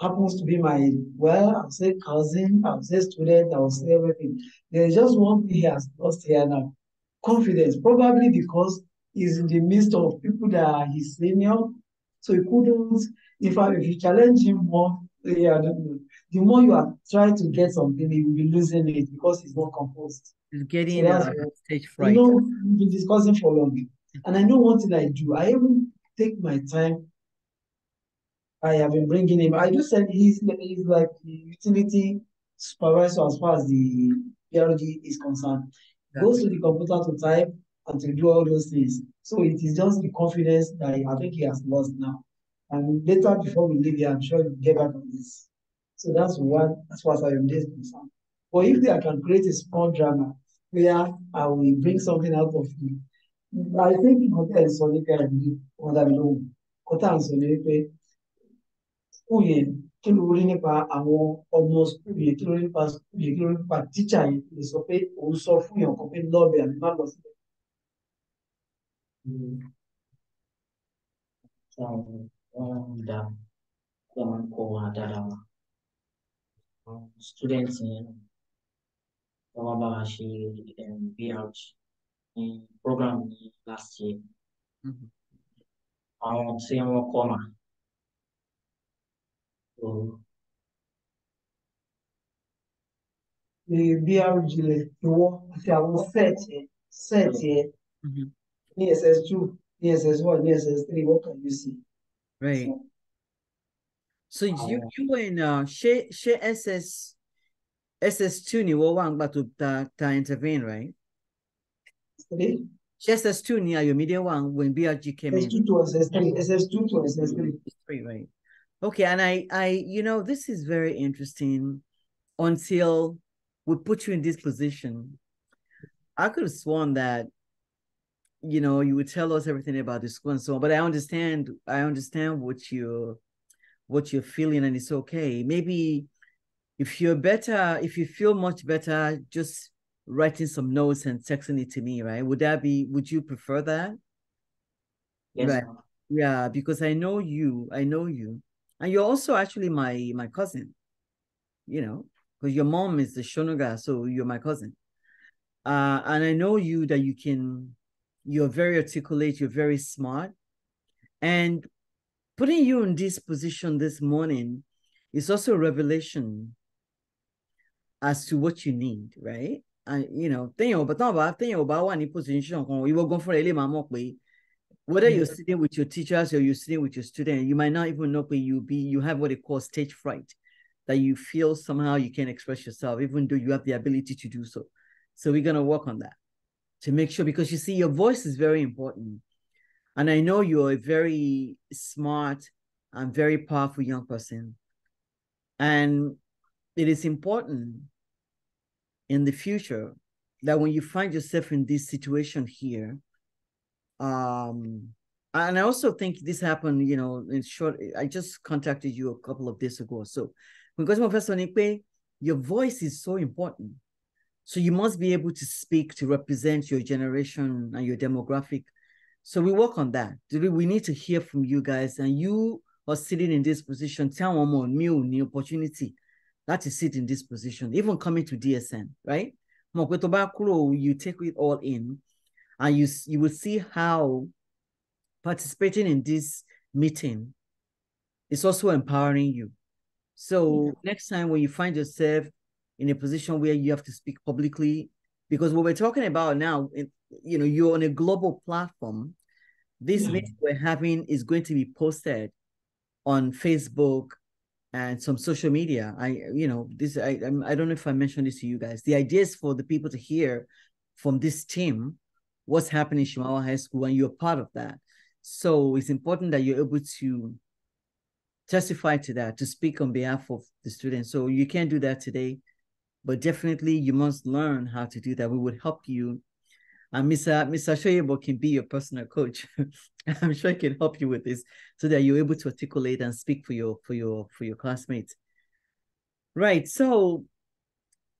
happens to be my, I'll say cousin, I'll say student, I'll say everything. There's just one thing he has lost here now. Confidence, probably because he's in the midst of people that are his senior. So he couldn't, if you challenge him more, I don't know, the more you are trying to get something, he will be losing it because he's not composed.
He's getting stage fright.
We've been discussing for long. And I know one thing I do. I even take my time. I have been bringing him. I just said he's like the utility supervisor as far as the PRG is concerned. Goes to the computer to type and to do all those things. So it is just the confidence that I think he has lost now. And later, before we leave here, I'm sure he'll get back on this. So that's one, as far as I am concerned. But if I can create a small drama where I will bring something out of me, I think Hotel is Sonika and what I know. Hotel is Sonika. School yẹn kí ló rí nípa àwọn ọmọ school yẹn kí ló rí nípa school yẹn kí ló rí nípa teacher yẹn lè sọ pé òun sọ fún yàn kan pé lọ́ọ̀bẹ àbí má lọ síbẹ̀.
students in Kawabashi and BRG in program last year. I want to say more comma. So
The BRG, the one, if I was set here, SS2, SS1, SS3, what can you see?
Right. So you were in she SS2 ni wo wang ba to ta intervene, right? SS2 ni your media one when BRG came in.
SS2 to SS3, SS2 to SS3.
Right. Okay, and I this is very interesting until we put you in this position. I could have sworn that you would tell us everything about the school and so on, but I understand what you're feeling, and it's okay. Maybe if you feel much better, just writing some notes and texting it to me, right? Would you prefer that?
yes,
Right. Yeah, because I know you. And you're also actually my cousin, because your mom is the Shonuga, so you're my cousin. And I know you that you're very articulate, you're very smart. And putting you in this position this morning is also a revelation as to what you need, right? And whether you're sitting with your teachers or you're sitting with your student, you might not even know, but you have what they call stage fright, that you feel somehow you can't express yourself, even though you have the ability to do so. So we're gonna work on that to make sure, because you see, your voice is very important. And I know you're a very smart and very powerful young person. And it is important in the future that when you find yourself in this situation here, and I also think this happened, in short, I just contacted you a couple of days ago. So because Professor Nipe, your voice is so important. So you must be able to speak to represent your generation and your demographic. So we work on that. We need to hear from you guys, and you are sitting in this position. Tell one more new opportunity that to sit in this position, even coming to DSN, right? You take it all in, and you will see how participating in this meeting is also empowering you. So next time when you find yourself in a position where you have to speak publicly, because what we're talking about now, you're on a global platform. This meeting we're having is going to be posted on Facebook and some social media. I don't know if I mentioned this to you guys. The idea is for the people to hear from this team what's happening in Simawa High School, and you're part of that. So it's important that you're able to testify to that, to speak on behalf of the students. So you can't do that today, but definitely you must learn how to do that. We would help you. And Mr. Shoyebo can be your personal coach. I'm sure he can help you with this so that you're able to articulate and speak for your classmates. Right. So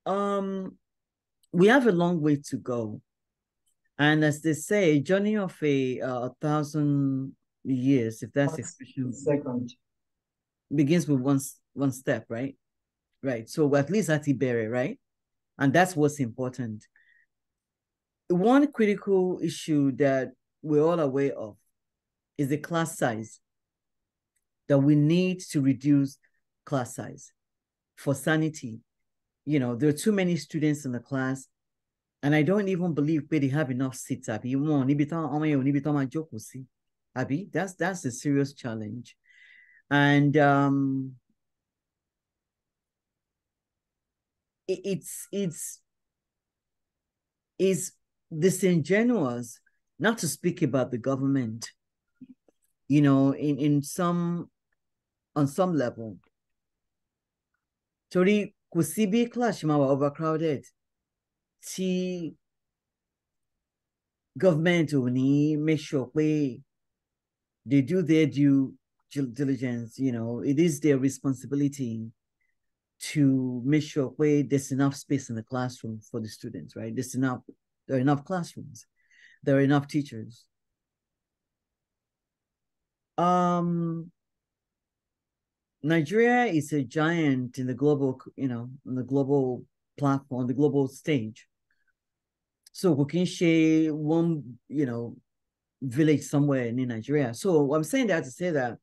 we have a long way to go. And as they say, a journey of a 1,000 years, if that's the expression, begins with one step, right? Right. So at least that's Ibere, right? And that's what's important. One critical issue that we're all aware of is the class size, that we need to reduce class size for sanity. There are too many students in the class, and I don't even believe they have enough seats. That's a serious challenge. And it's disingenuous not to speak about the government, on some level. Torí kò sí bí class máa wà overcrowded tí government ò ní make sure pé they do their due diligence. It is their responsibility to make sure pé there's enough space in the classroom for the students, right? There are enough classrooms. There are enough teachers. Nigeria is a giant in the global, on the global platform, the global stage. So we can share one, village somewhere in Nigeria. So I'm saying that to say that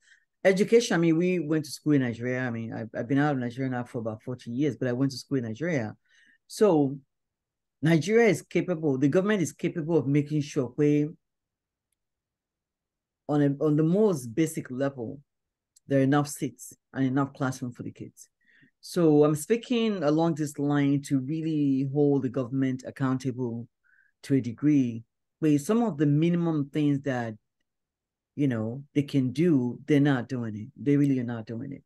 education, I mean, we went to school in Nigeria. I mean, I've been out of Nigeria now for about 40 years, but I went to school in Nigeria. So Nigeria is capable, the government is capable of making sure we, on the most basic level, there are enough seats and enough classroom for the kids. So I'm speaking along this line to really hold the government accountable to a degree, where some of the minimum things that they can do, they're not doing it. They really are not doing it.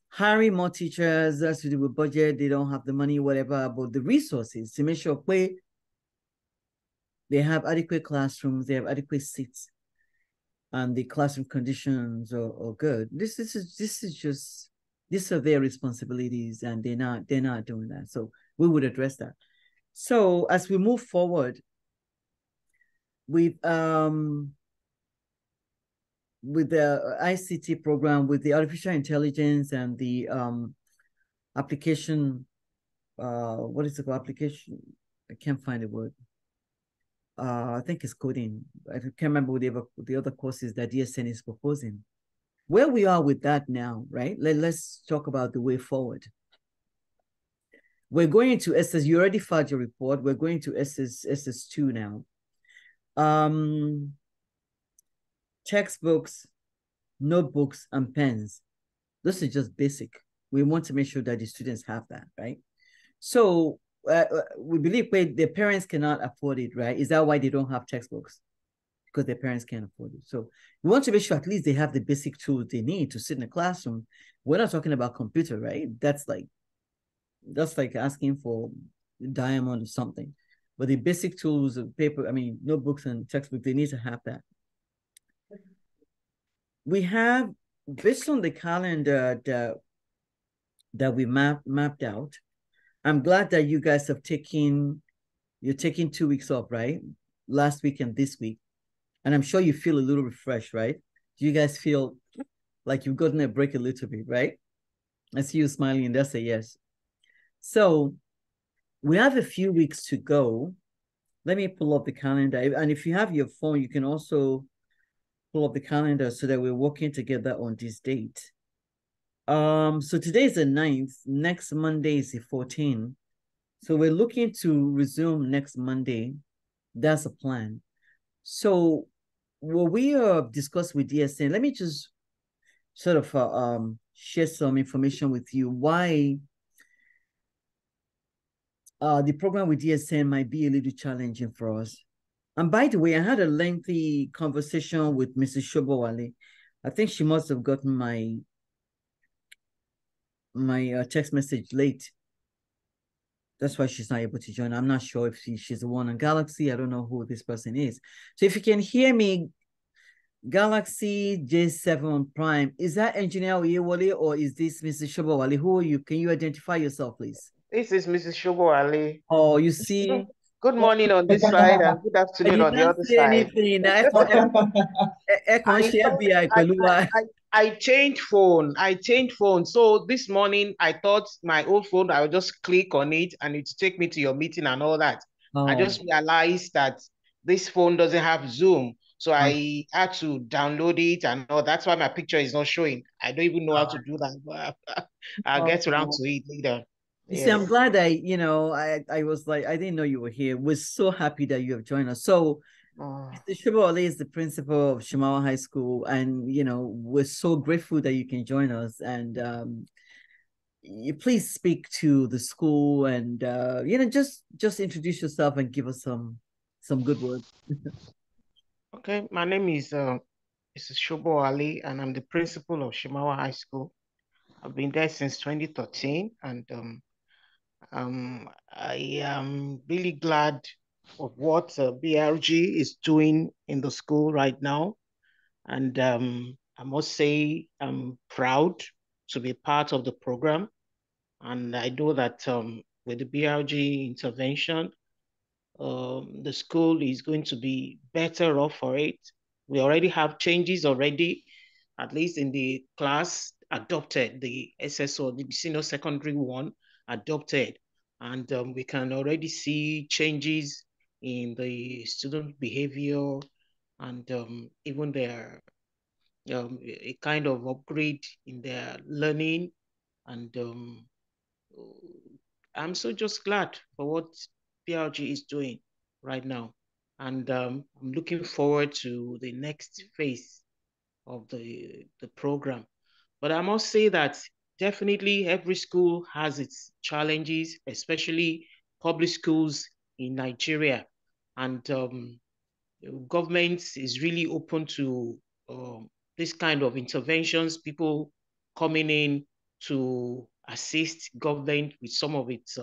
Hiring more teachers, that's to do with budget, they don't have the money, whatever, but the resources to make sure they have adequate classrooms, they have adequate seats, and the classroom conditions are good. This is just, these are their responsibilities, and they're not doing that. So we would address that. So as we move forward with the ICT program, with the artificial intelligence and the application, what is it called? Application, I can't find the word. I think it's coding. I can't remember the other courses that DSN is proposing. Where we are with that now, right? Let's talk about the way forward. We're going to SS, you already filed your report. We're going to SS2 now. Textbooks, notebooks, and pens. This is just basic. We want to make sure that the students have that, right? So we believe their parents cannot afford it, right? Is that why they don't have textbooks? Because their parents can't afford it. So we want to make sure at least they have the basic tools they need to sit in a classroom. We're not talking about computer, right? That's like asking for a diamond or something. But the basic tools of paper, I mean, notebooks and textbooks, they need to have that. We have, based on the calendar that we mapped out, I'm glad that you guys have you're taking 2 weeks off, right? Last week and this week. And I'm sure you feel a little refreshed, right? Do you guys feel like you've gotten a break a little bit, right? I see you smiling, and that's a yes. So we have a few weeks to go. Let me pull up the calendar. And if you have your phone, you can also pull up the calendar so that we're working together on this date. So today is the 9th. Next Monday is the 14th. So we're looking to resume next Monday. That's a plan. So what we have discussed with DSN, let me just sort of share some information with you why the program with DSN might be a little challenging for us. And by the way, I had a lengthy conversation with Mrs. Sobowale. I think she must have gotten my text message late. That's why she's not able to join. I'm not sure if she's the one on Galaxy. I don't know who this person is. So if you can hear me, Galaxy J7 Prime, is that Engineer Oyewole or is this Mrs. Sobowale? Who are you? Can you identify yourself, please?
This is Mrs. Shonuga.
Oh, you see.
Good morning on this side and good afternoon on the other side. I changed phone. So this morning I thought my old phone, I would just click on it and it take me to your meeting and all that. Oh. I just realized that this phone doesn't have Zoom. So I had to download it and all. That's why my picture is not showing. I don't even know how to do that, but I'll get around to it later.
You see, I'm glad I was like, I didn't know you were here. We're so happy that you have joined us. So Mr. Sobowale is the principal of Simawa High School, and we're so grateful that you can join us. And you please speak to the school and just introduce yourself and give us some good words.
Okay, my name is Mrs. Sobowale, and I'm the principal of Simawa High School. I've been there since 2013, and I am really glad of what BRG is doing in the school right now. And I must say I'm proud to be part of the program. And I know that with the BRG intervention, the school is going to be better off for it. We already have changes already, at least in the class adopted, the SSO, the senior secondary one adopted. And we can already see changes in the student behavior and even their a kind of upgrade in their learning. And I'm so just glad for what PRG is doing right now. And I'm looking forward to the next phase of the program. But I must say that definitely every school has its challenges, especially public schools in Nigeria. And government is really open to this kind of interventions, people coming in to assist government with some of its,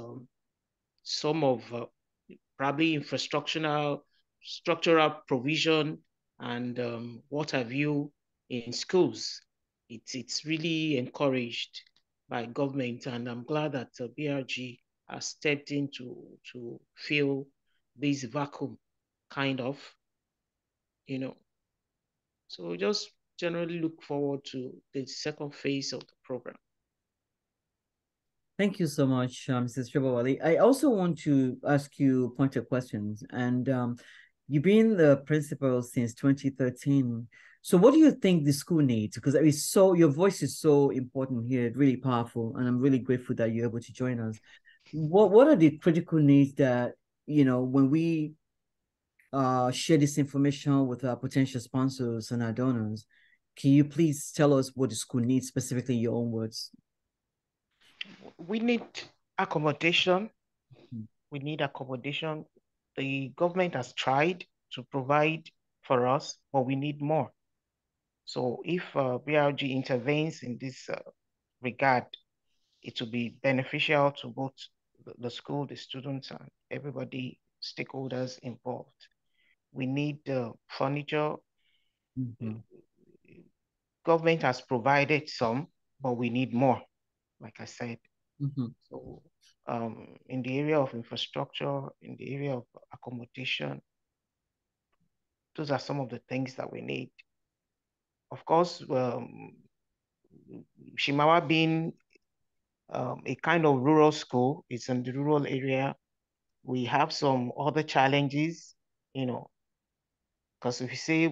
probably structural provision and what have you in schools. It's really encouraged by government, and I'm glad that BRG has stepped in to fill this vacuum, kind of, you know. So just generally look forward to the second phase of the program.
Thank you so much, Mrs. Sobowale. I also want to ask you pointed questions. And you've been the principal since 2013. So what do you think the school needs? Because your voice is so important here, really powerful, and I'm really grateful that you're able to join us. What are the critical needs that, when we share this information with our potential sponsors and our donors, can you please tell us what the school needs, specifically in your own words?
We need accommodation. We need accommodation. The government has tried to provide for us, but we need more. So if BRG intervenes in this regard, it will be beneficial to both the school, the students, and everybody, stakeholders involved. We need furniture. Government has provided some, but we need more, like I said. So in the area of infrastructure, in the area of accommodation, those are some of the things that we need. Of course, Simawa being a kind of rural school, it's in the rural area. We have some other challenges, because if you say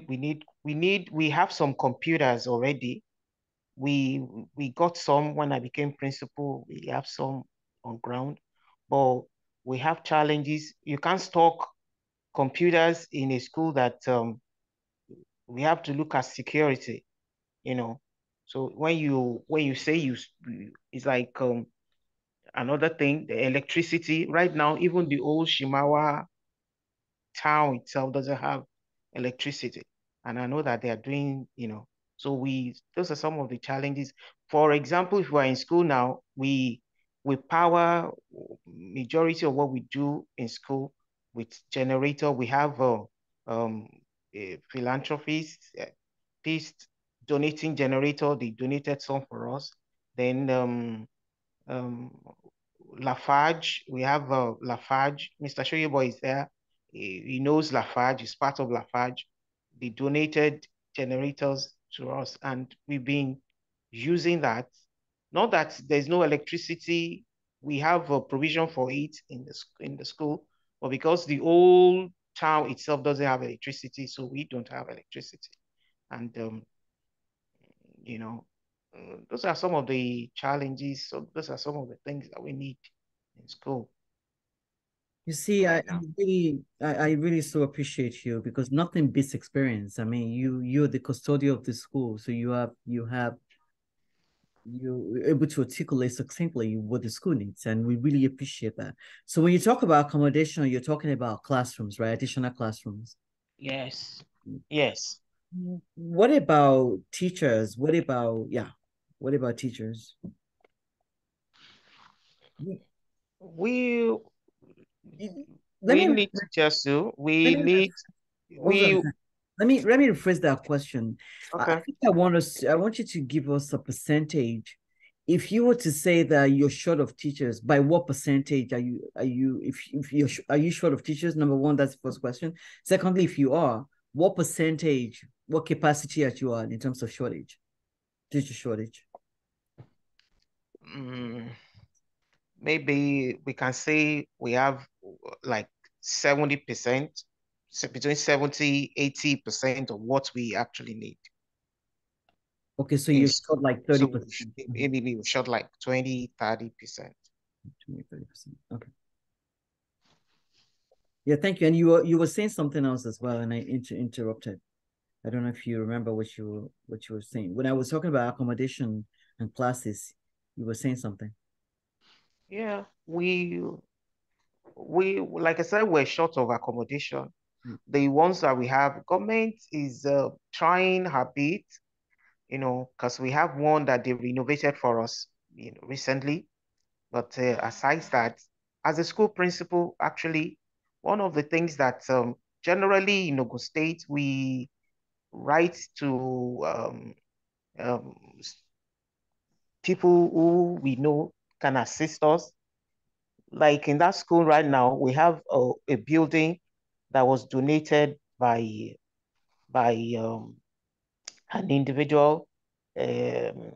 we have some computers already. We got some when I became principal. We have some on ground, but we have challenges. You can't stock computers in a school that we have to look at security, So when you say it's like another thing, the electricity. Right now, even the old Simawa town itself doesn't have electricity. And I know that they are doing, so those are some of the challenges. For example, if we're in school now, we power majority of what we do in school with generator. We have a philanthropist, donating generator. They donated some for us. Then Lafarge, we have Lafarge. Mr. Shoyebo is there. He knows Lafarge, he's part of Lafarge. They donated generators to us, and we've been using that. Not that there's no electricity, we have a provision for it in the school, but because the old town itself doesn't have electricity, so we don't have electricity. And those are some of the challenges. So those are some of the things that we need in school.
You see, right I really so appreciate you, because nothing beats experience. I mean, you're the custodian of the school, so you're able to articulate succinctly what the school needs, and we really appreciate that. So when you talk about accommodation, you're talking about classrooms, right? Additional classrooms.
Yes. Yes.
What about teachers? What about teachers?
We need teachers too.
Let me rephrase that question. Okay. I think I want you to give us a percentage. If you were to say that you're short of teachers, by what percentage are you short of teachers? Number one, that's the first question. Secondly, if you are, what percentage, what capacity are you on in terms of shortage, teacher shortage?
Maybe we can say we have like 70%, between 70, 80% of what we actually need.
Okay, so you're short like 30%.
So maybe we short like 20, 30%.
20, 30%. Okay. Yeah, thank you. And you were saying something else as well, and I interrupted. I don't know if you remember what you were saying. When I was talking about accommodation and classes, you were saying something.
Yeah, we like I said, we're short of accommodation. The ones that we have, government is trying her bit, because we have one that they renovated for us, recently. But aside that, as a school principal, actually, one of the things that generally in Ogun State we write to people who we know can assist us. Like in that school right now, we have a building that was donated by an individual, Mr.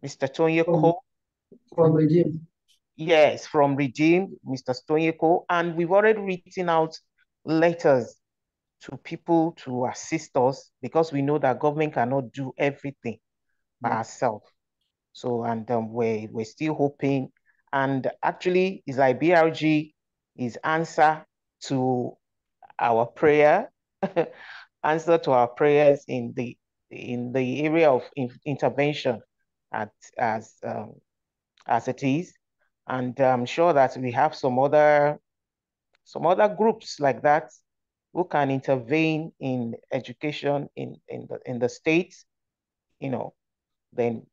Tonyeko.
From Redeem.
Yes, from Redeem, Mr. Tonyeko. And we've already written out letters to people to assist us because we know that government cannot do everything by ourselves. So, and we're still hoping. And actually, it's like BRG is answer to our prayer, answer to our prayers in the area of intervention as it is. And I'm sure that we have some other groups like that who can intervene in education in the states, then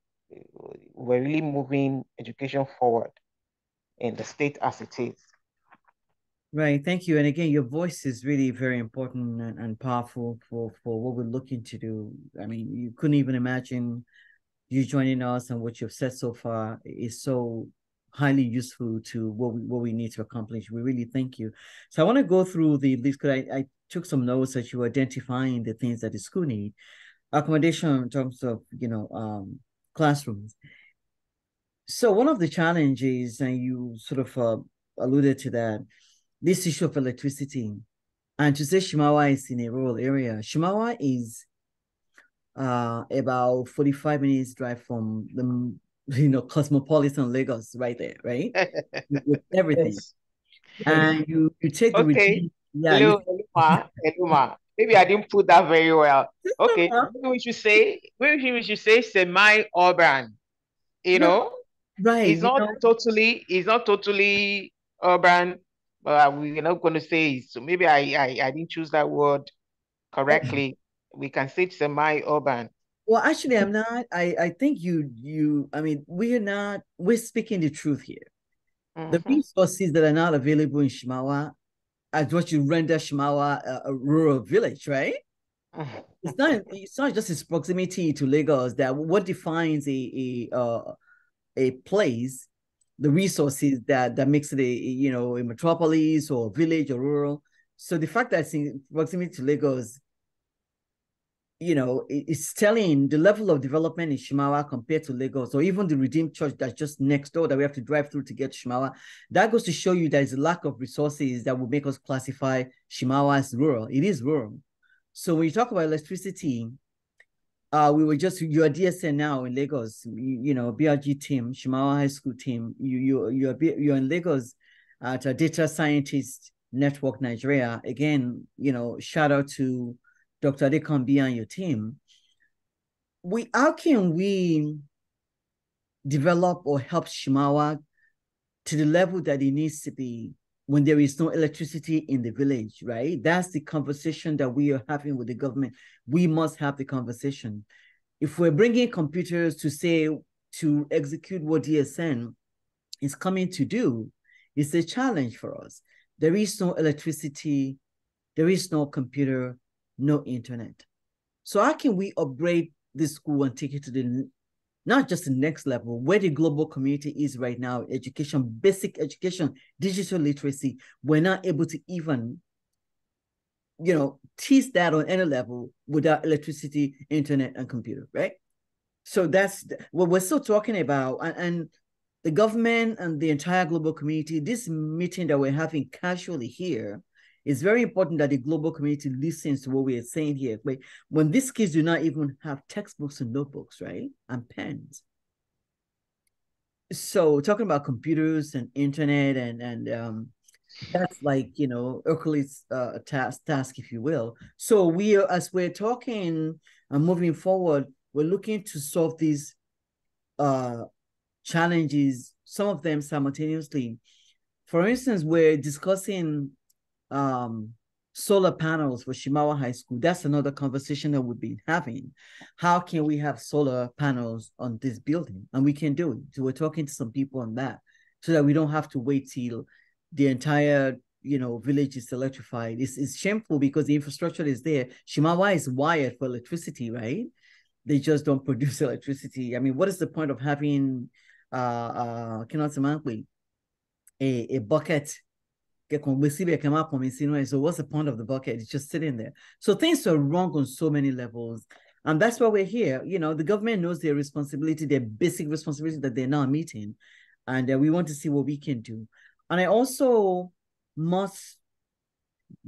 we're really moving education forward in the state as it is.
Right, thank you. And again, your voice is really very important and powerful for what we're looking to do. I mean, you couldn't even imagine you joining us, and what you've said so far is so highly useful to what we need to accomplish. We really thank you. So I want to go through the list because I took some notes that you were identifying the things that the school need. Accommodation in terms of, classrooms. So one of the challenges, and you sort of alluded to that, this issue of electricity. And to say Simawa is in a rural area, Simawa is about 45 minutes drive from the cosmopolitan Lagos, right there, right? With everything.
Yes.
And you take the
okay. Eluma. Maybe I didn't put that very well. Okay, maybe we should say semi-urban.
Right.
It's not totally urban, but we're not going to say it. So maybe I didn't choose that word correctly. We can say semi-urban.
Well, actually, I'm not. I think I mean, we're speaking the truth here. The resources that are not available in Simawa are what you render Simawa a rural village, right? It's not just its proximity to Lagos that what defines a place, the resources that makes it a metropolis or a village or rural. So the fact that it's in proximity to Lagos, it's telling the level of development in Simawa compared to Lagos, or even the Redeemed Church that's just next door that we have to drive through to get to Simawa. That goes to show you there is a lack of resources that will make us classify Simawa as rural. It is rural. So when you talk about electricity, we were just your DSN now in Lagos, BRG team, Simawa High School team. You're in Lagos at a Data Scientist Network Nigeria. Again, shout out to Dr. Adekambi and your team. How can we develop or help Simawa to the level that it needs to be when there is no electricity in the village, right? That's the conversation that we are having with the government. We must have the conversation. If we're bringing computers to execute what DSN is coming to do, it's a challenge for us. There is no electricity, there is no computer, no internet. So how can we upgrade this school and take it to not just the next level, where the global community is right now, education, basic education, digital literacy, we're not able to even teach that on any level without electricity, internet, and computer, right? So that's what we're still talking about. And the government and the entire global community, this meeting that we're having casually here, it's very important that the global community listens to what we are saying here. But when these kids do not even have textbooks and notebooks, right, and pens. So talking about computers and internet and that's like, Hercules task, if you will. So as we're talking and moving forward, we're looking to solve these challenges, some of them simultaneously. For instance, we're discussing solar panels for Simawa High School. That's another conversation that we've been having. How can we have solar panels on this building? And we can do it. So we're talking to some people on that so that we don't have to wait till the entire village is electrified. It's shameful because the infrastructure is there. Simawa is wired for electricity, right? They just don't produce electricity. I mean, what is the point of having a bucket? So what's the point of the bucket? It's just sitting there. So things are wrong on so many levels. And that's why we're here. The government knows their responsibility, their basic responsibility that they're now meeting. And we want to see what we can do. And I also must,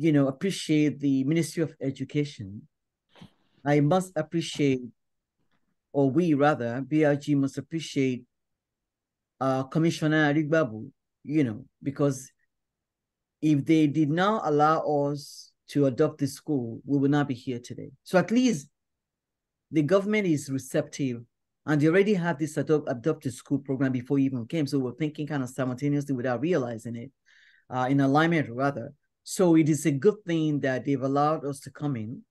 appreciate the Ministry of Education. I must appreciate, or we rather, BRG must appreciate Commissioner Arigbabu, because if they did not allow us to adopt the school, we would not be here today. So at least the government is receptive, and they already have this adopted school program before you even came. So we're thinking kind of simultaneously without realizing it, in alignment rather. So it is a good thing that they've allowed us to come in.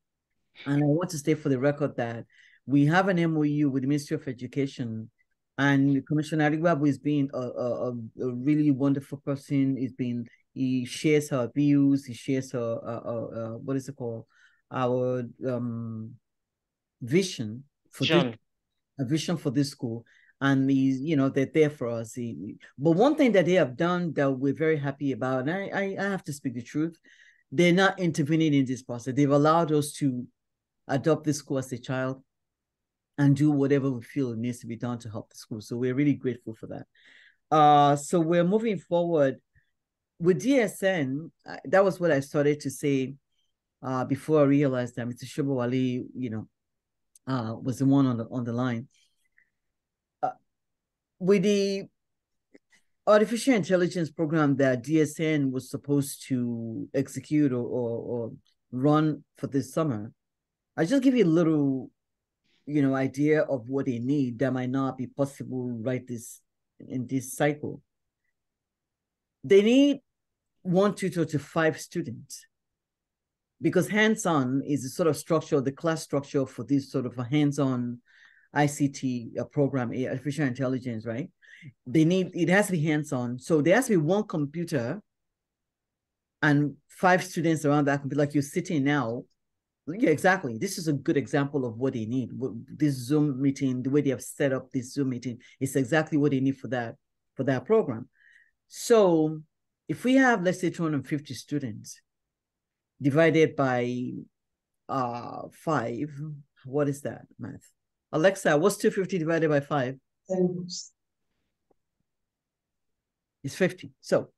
And I want to state for the record that we have an MOU with the Ministry of Education, and Commissioner Arigbabu is being a really wonderful person. He shares her views. He shares her what is it called? Our vision for a vision for this school, and they're there for us. But one thing that they have done that we're very happy about, and I have to speak the truth, they're not intervening in this process. They've allowed us to adopt this school as a child and do whatever we feel needs to be done to help the school. So we're really grateful for that. So we're moving forward with DSN. That was what I started to say before I realized that Mr. Sobowale, was the one on the line. With the artificial intelligence program that DSN was supposed to execute or run for this summer, I just give you a little, idea of what they need that might not be possible in this cycle. They need 1 tutor to 5 students, because hands-on is the sort of structure, the class structure for this sort of a hands-on ICT program, artificial intelligence, right? It has to be hands-on. So there has to be 1 computer and 5 students around that computer, like you're sitting now. Yeah, exactly. This is a good example of what they need. This Zoom meeting, the way they have set up this Zoom meeting, is exactly what they need for that program. So if we have, let's say, 250 students divided by 5, what is that math? Alexa, what's 250 divided by 5?
10.
It's 50. So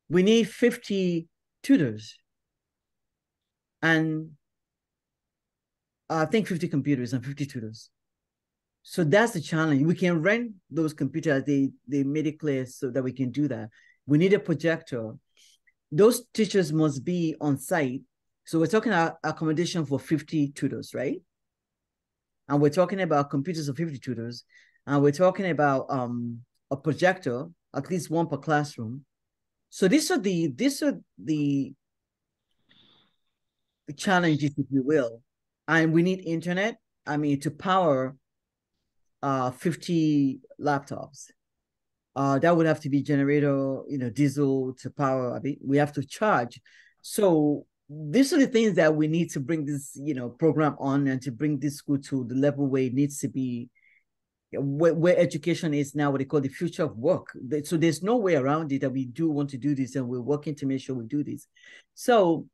we need 50 tutors. And I think 50 computers and 50 tutors. So that's the challenge. We can rent those computers. They made it clear so that we can do that. We need a projector. Those teachers must be on site. So we're talking about accommodation for 50 tutors, right? And we're talking about computers of 50 tutors. And we're talking about a projector, at least 1 per classroom. So these are the challenges, if you will. And we need internet, to power 50 laptops. That would have to be generator, diesel to power. We have to charge. So these are the things that we need to bring this, program on, and to bring this school to the level where it needs to be, where education is now, what they call the future of work. So there's no way around it that we do want to do this, and we're working to make sure we do this. So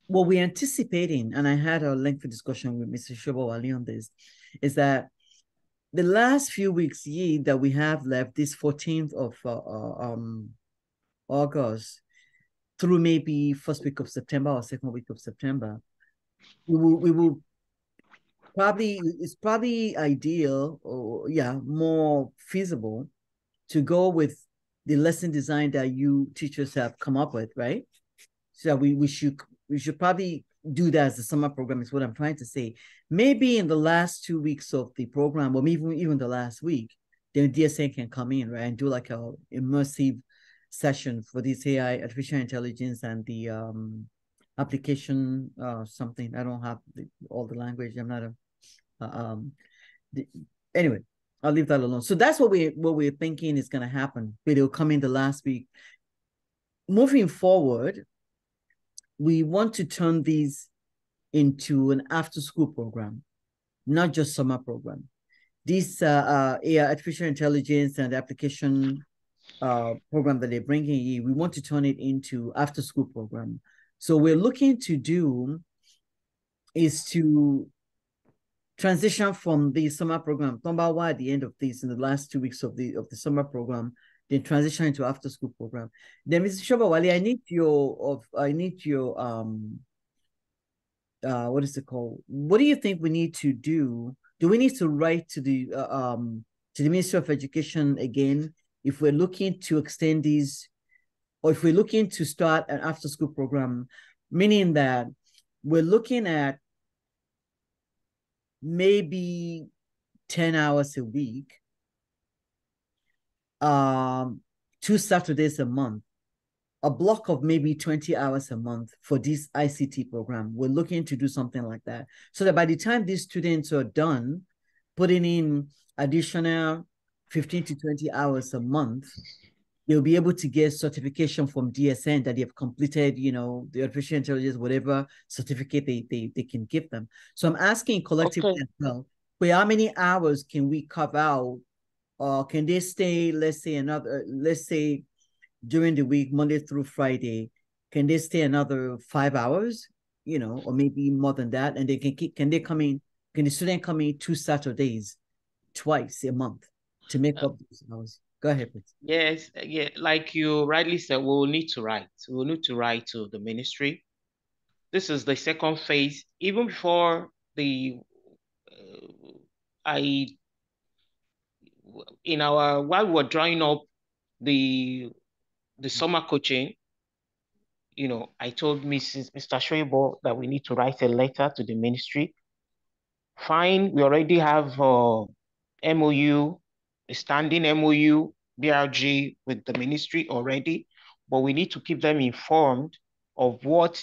what we're anticipating, and I had a lengthy discussion with Mr. Sobowale on this, is that the last few weeks that we have left, this 14th of August through maybe first week of September or second week of September, we will probably, it's probably ideal, or more feasible to go with the lesson design that you teachers have come up with, right? So we should probably do that as the summer program, is what I'm trying to say. Maybe in the last 2 weeks of the program, or maybe even the last week, then DSN can come in, right, and do like a immersive session for this AI, artificial intelligence, and the application something. I don't have all the language. I'm not anyway, I'll leave that alone. So that's what we're thinking is going to happen. But it'll come in the last week. Moving forward, we want to turn these into an after-school program, not just summer program. This artificial intelligence and application program that they're bringing in, we want to turn it into after-school program. So we're looking to do is to transition from the summer program, number one, at the end of this, in the last 2 weeks of the summer program, then transition into after school program. Then, Mr. Sobowale, I need your what is it called? What do you think we need to do? Do we need to write to the Ministry of Education again if we're looking to extend these, or if we're looking to start an after school program, meaning that we're looking at maybe 10 hours a week, 2 Saturdays a month, a block of maybe 20 hours a month for this ICT program. We're looking to do something like that, so that by the time these students are done putting in additional 15 to 20 hours a month, they'll be able to get certification from DSN that they have completed, the artificial intelligence, whatever certificate they can give them. So I'm asking collectively as well, for how many hours can we carve out, or can they stay, let's say during the week, Monday through Friday, can they stay another 5 hours, or maybe more than that? And can the student come in 2 Saturdays, twice a month to make up those hours? Go ahead, please.
Yes, yeah, like you rightly said, we'll need to write. We'll need to write to the ministry. This is the second phase. Even before while we were drawing up the summer coaching, I told Mr. Shoyebo that we need to write a letter to the ministry. Fine, we already have MOU, a standing MOU, BRG with the ministry already, but we need to keep them informed of what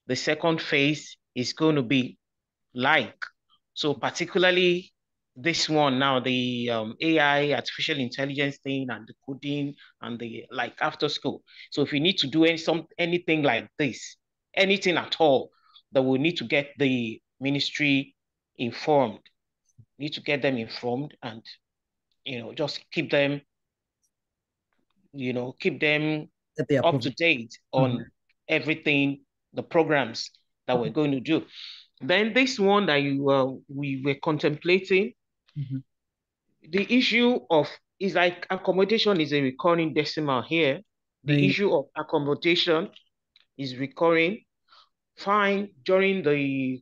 the second phase is going to be like. So particularly this one now, the AI, artificial intelligence thing, and the coding, and the after school. So if we need to do anything like this, anything at all, that we need to get the ministry informed. Need to get them informed, and just keep them up to date on everything, the programs that we're going to do. Then this one that we were contemplating, the issue of is like accommodation is a recurring decimal here. The issue of accommodation is recurring. Fine during the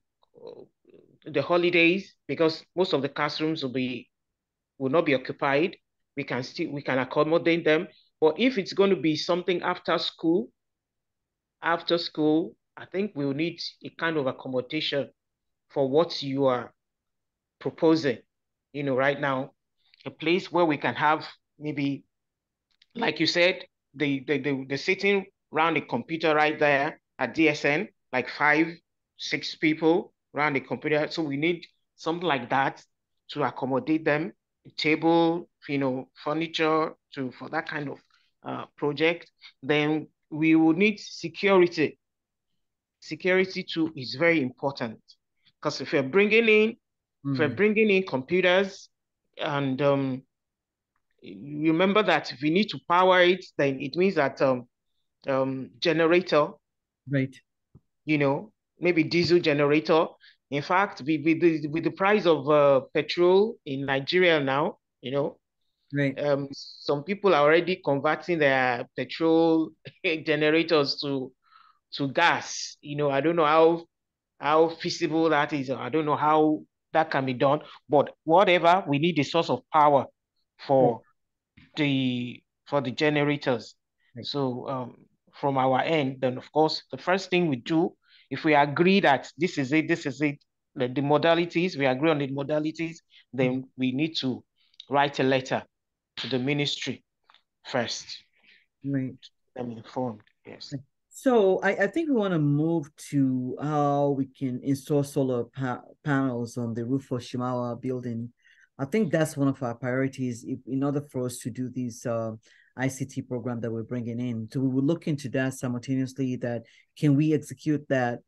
holidays, because most of the classrooms will not be occupied. We can accommodate them. But if it's going to be something after school, I think we'll need a kind of accommodation for what you are proposing. Right now, a place where we can have maybe, like you said, the sitting around a computer right there at DSN, like 5, 6 people around the computer. So we need something like that to accommodate them, a table, furniture for that kind of project. Then we will need security. Security too is very important, because if we're bringing in computers, and remember that if we need to power it, then it means that generator,
right?
maybe diesel generator. In fact, with the price of petrol in Nigeria now, you know,
Right.
some people are already converting their petrol generators to gas. You know, I don't know how feasible that is. I don't know how that can be done. But whatever, we need a source of power
Right.
for the generators.
Right.
So from our end, then of course the first thing we do, if we agree that this is it, the modalities, we agree on the modalities, then we need to write a letter to the ministry first.
Right.
I'm informed. Yes.
So I think we want to move to how we can install solar panels on the roof of Simawa building. I think that's one of our priorities in order for us to do this ICT program that we're bringing in. So we will look into that simultaneously. That can we execute that,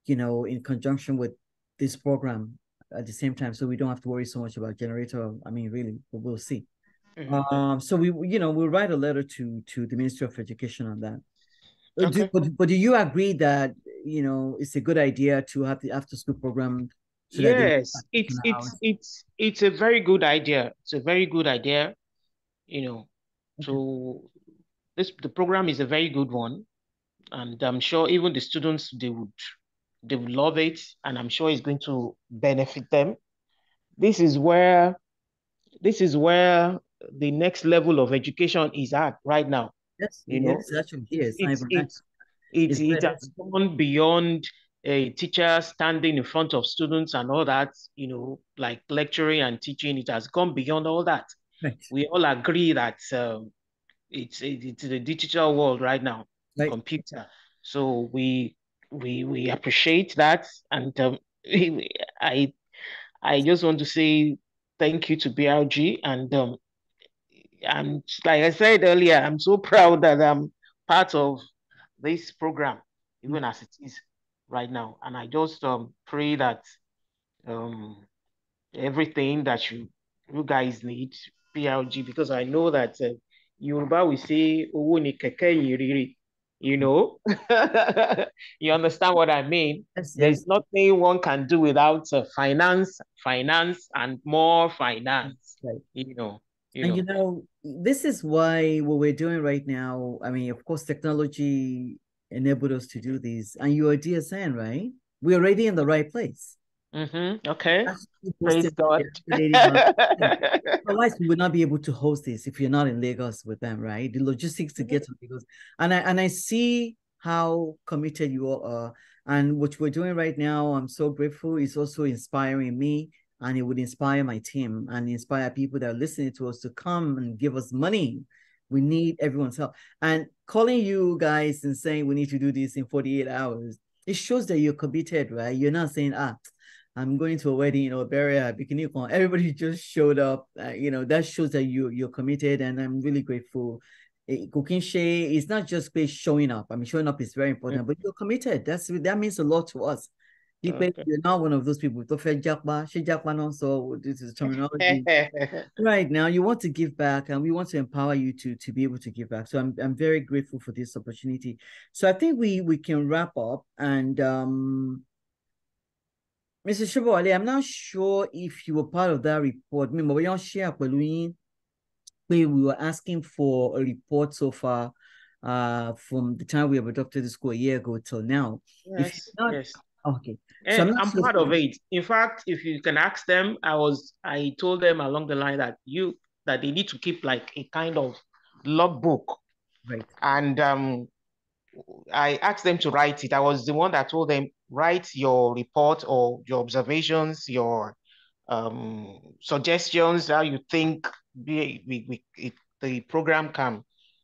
you know, in conjunction with this program at the same time, so we don't have to worry so much about generator. I mean, really, but we'll see. So we'll write a letter to the Ministry of Education on that.
Okay.
But do you agree that, you know, it's a good idea to have the after school program? So
yes, it's a very good idea. It's a very good idea. You know, so the program is a very good one, and I'm sure even the students they would love it, and I'm sure it's going to benefit them. This is where the next level of education is at right now.
Yes,
You know,
it's actually here.
it has gone beyond a teacher standing in front of students and all that, you know, like lecturing and teaching. It has gone beyond all that.
Right.
We all agree that it's the digital world right now,
right.
Computer. So we appreciate that, and I just want to say thank you to BRG, and I'm like I said earlier, I'm so proud that I'm part of this program, even as it is right now. And I just pray that um, everything that you guys need, PLG, because I know that Yoruba will say, "Owó ni kẹ̀kẹ́ ìyìn rere," you know? You understand what I mean?
Yes,
There's nothing one can do without finance, and more finance,
right.
you know.
And you know, this is why what we're doing right now, I mean, of course, technology enabled us to do this. And you're a DSN, right? We're already in the right place.
Okay.
Praise
God.
Otherwise, we would not be able to host this if you're not in Lagos with them, right? The logistics to get to Lagos. And I see how committed you all are. And what we're doing right now, I'm so grateful. It's also inspiring me, and it would inspire my team and inspire people that are listening to us to come and give us money. We need everyone's help. And calling you guys and saying we need to do this in 48 hours, it shows that you're committed, right? You're not saying, I'm going to a wedding, you know, burial, bikini con. Everybody just showed up. You know, that shows that you're committed, and I'm really grateful. Cooking Shay is not just showing up. I mean, showing up is very important, but you're committed. That means a lot to us. Okay. You're not one of those people. So this is terminology. Right now, you want to give back, and we want to empower you to be able to give back. So I'm very grateful for this opportunity. So I think we can wrap up, and Mr. Sobowale, I'm not sure if you were part of that report. I mean, we were asking for a report so far from the time we have adopted the school a year ago till now.
Yes, yes.
Okay.
So I'm part of it. In fact, if you can ask them, I told them along the line that they need to keep like a kind of logbook.
Right.
And I asked them to write it. I was the one that told them, write your report or your observations, your suggestions, how you think the program can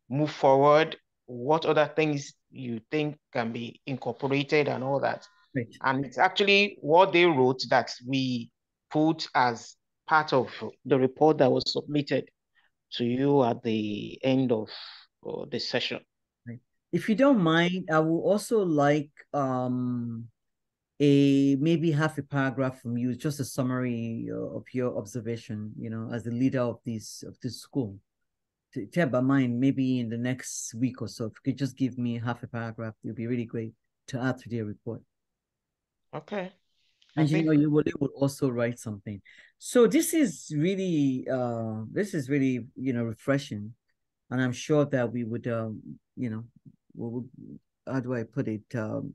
move forward, what other things you think can be incorporated and all that.
Right.
And it's actually what they wrote that we put as part of the report that was submitted to you at the end of the session.
Right. If you don't mind, I would also like maybe half a paragraph from you, just a summary of your observation, you know, as the leader of this school. To have by mind, maybe in the next week or so, if you could just give me half a paragraph, it would be really great to add to their report.
Okay.
Engineer Oyewole would also write something. So this is really refreshing. And I'm sure that we would how do I put it?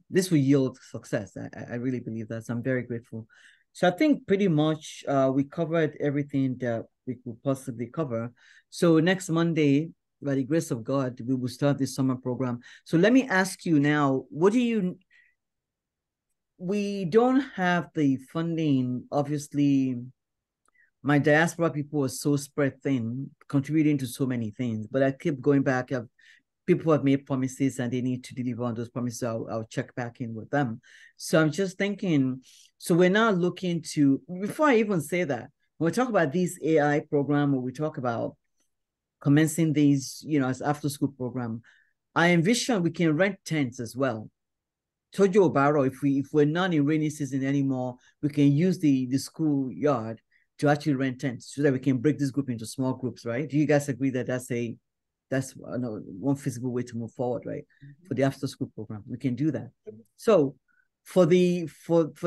This will yield success. I really believe that. So I'm very grateful. So I think pretty much we covered everything that we could possibly cover. So next Monday, by the grace of God, we will start this summer program. So let me ask you now, we don't have the funding, obviously. My diaspora people are so spread thin, contributing to so many things. But I keep going back. People have made promises and they need to deliver on those promises. I'll check back in with them. So I'm just thinking, so we're now looking to, before I even say that, when we talk about this AI program, or we talk about commencing these, as after school program, I envision we can rent tents as well. Tojo Baro, if we're not in rainy season anymore, we can use the school yard to actually rent tents so that we can break this group into small groups, right? Do you guys agree that that's one feasible way to move forward, right? For the after school program, we can do that. So for the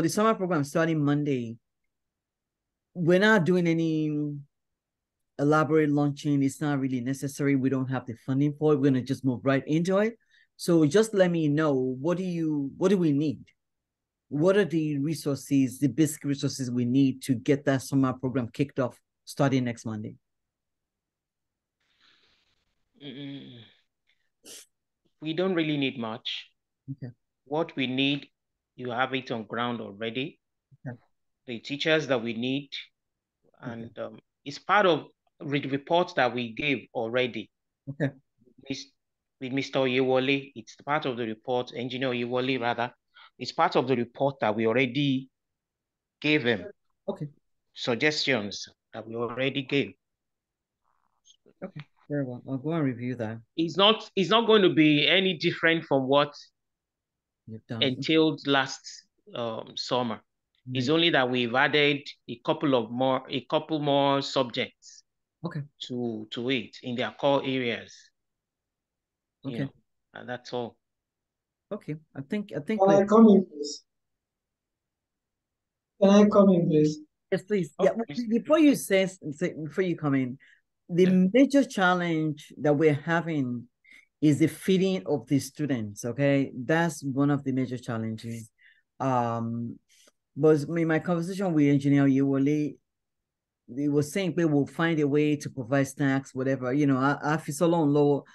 summer program starting Monday, we're not doing any elaborate launching. It's not really necessary. We don't have the funding for it. We're gonna just move right into it. So just let me know, what do we need? What are the resources, the basic resources we need to get that summer program kicked off starting next Monday?
We don't really need much.
Okay.
What we need, you have it on ground already.
Okay.
The teachers that we need, and it's part of the report that we gave already.
Okay.
With Mr. Oyewole, it's part of the report, Engineer Oyewole rather. It's part of the report that we already gave him.
Okay.
Suggestions that we already gave.
Okay, very well. I'll go and review that.
It's not going to be any different from what
you've done
entailed last summer. Right. It's only that we've added a couple more subjects.
Okay.
To it in their core areas.
Okay.
And that's all.
Okay. I think.
Can I come in, please? Can I come in, please?
Yes, please. Yeah. Before you come in, the major challenge that we're having is the feeding of the students. Okay, that's one of the major challenges. But in my conversation with Engineer Oyewole, they were saying we will find a way to provide snacks, whatever. I feel so low.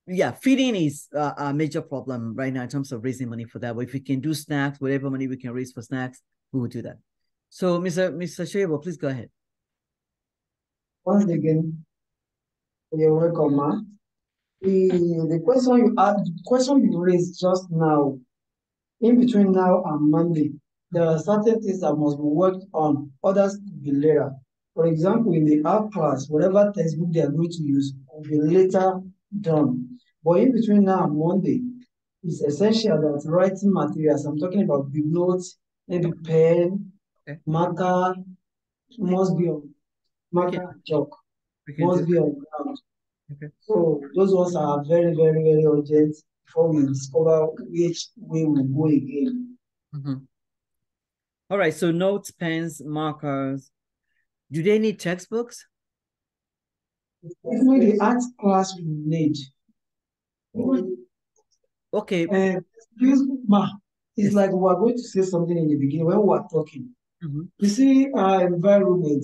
Yeah, feeding is a major problem right now in terms of raising money for that. But if we can do snacks, whatever money we can raise for snacks, we will do that. So, Mr. Shoyebo, please go ahead.
Once again, you're welcome, ma. The question you raised just now, in between now and Monday, there are certain things that must be worked on, others could be later. For example, in the art class, whatever textbook they are going to use will be later done. But in between now and Monday, it's essential that writing materials, I'm talking about big notes, maybe pen, marker, must be on marker, chalk, must be on ground. Okay. So those ones are very, very, very urgent before we discover which way we go again.
All right, so notes, pens, markers. Do they need textbooks?
Even the art class we need.
Okay.
Excuse me, ma. It's like we are going to say something in the beginning when we are talking. You see, our environment,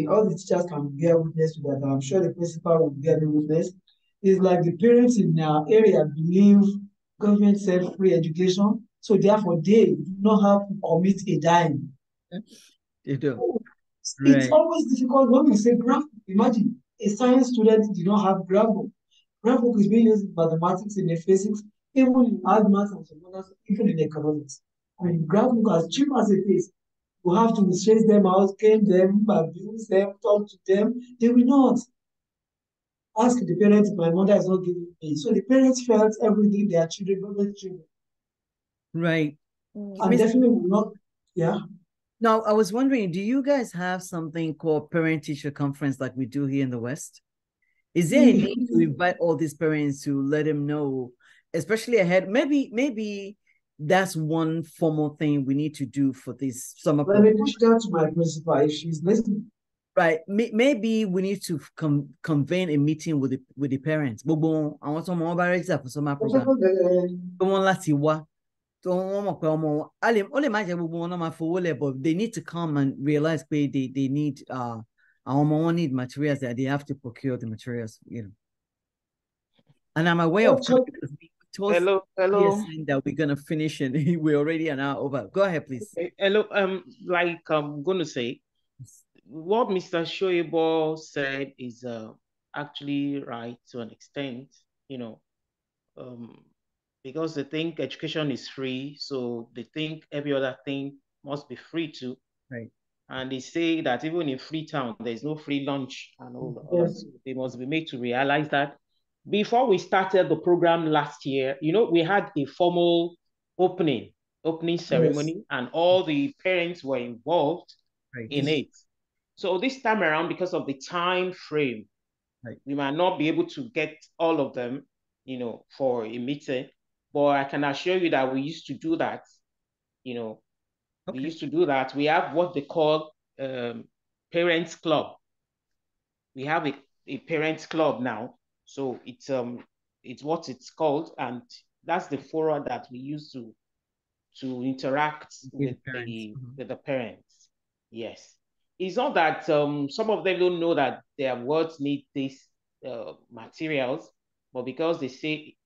all the teachers can bear witness to that. I'm sure the principal will bear witness. It's like the parents in our area believe government said free education, so therefore they do not have to commit a dime.
They do.
It's always difficult when we say graph. Imagine a science student did not have graph book. Graph book is being used in mathematics, in physics, even in hard maths and some others, even in economics. And graph book, as cheap as it is, you have to chase them out, cane them, abuse them, talk to them. They will not. Ask the parents, my mother is not giving me. So the parents felt everything their children, government children.
Right.
And definitely will not, yeah.
Now, I was wondering, do you guys have something called parent-teacher conference like we do here in the West? Is there a need to invite all these parents to let them know, especially ahead? Maybe that's one formal thing we need to do for this summer
Let me push that to my principal if she's listening.
Right. Maybe we need to convene a meeting with the parents. Gbogbo àwọn tó mọ ọba register for summer program. Tó wọn láti wá. Tó wọn mọ̀ pé ọmọ wọn. Ó lè má jẹ́ gbogbo wọn náà máa fowó lẹ̀, but they need to come and realize pé they need àwọn ọmọ wọn need materials that they have to procure the materials, you know. And I'm aware of time because we told that we're gonna finish and we're already an hour over. Go ahead, please.
Hello. Like I'm gonna say, what Mr. Shoyebo said is actually right to an extent, you know, because they think education is free, so they think every other thing must be free too.
Right.
And they say that even in Freetown, there's no free lunch and all that. Yes. They must be made to realize that. Before we started the program last year, you know, we had a formal opening ceremony, yes, and all the parents were involved, right, in it. So this time around, because of the time frame, right, we might not be able to get all of them, you know, for a meeting, but I can assure you that we used to do that, you know. Okay. We used to do that. We have what they call parents club. We have a parents club now. So it's what it's called, and that's the forum that we use to interact with the parents. Yes. It's not that some of them don't know that their words need these materials, but because they say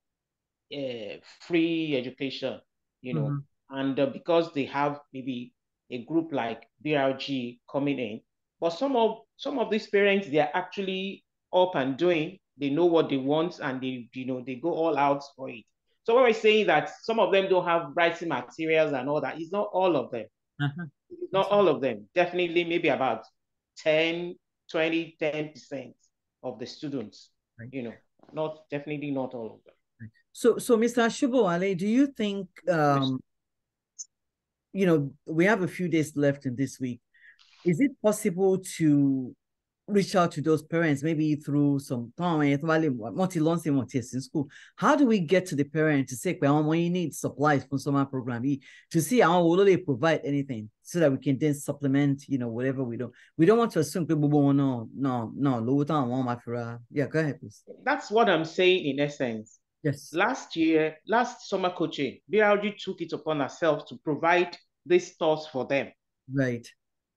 free education, you know, mm-hmm, and because they have maybe a group like BRG coming in, but some of these parents, they are actually up and doing. They know what they want, and they, you know, they go all out for it. So when we're saying that some of them don't have writing materials and all that, it's not all of them. It's not all of them. Definitely maybe about 10% of the students, right, you know, definitely not all of them.
Right. So Mr. Sobowale, do you think, you know, we have a few days left in this week. Is it possible to reach out to those parents, maybe through some in school? How do we get to the parents to say, well, you need supplies from summer program, to see how will they provide anything so that we can then supplement, you know, whatever we don't want to assume people no. Yeah, go ahead, please.
That's what I'm saying in essence.
Yes.
Last summer coaching, BRG took it upon herself to provide these stores for them.
Right.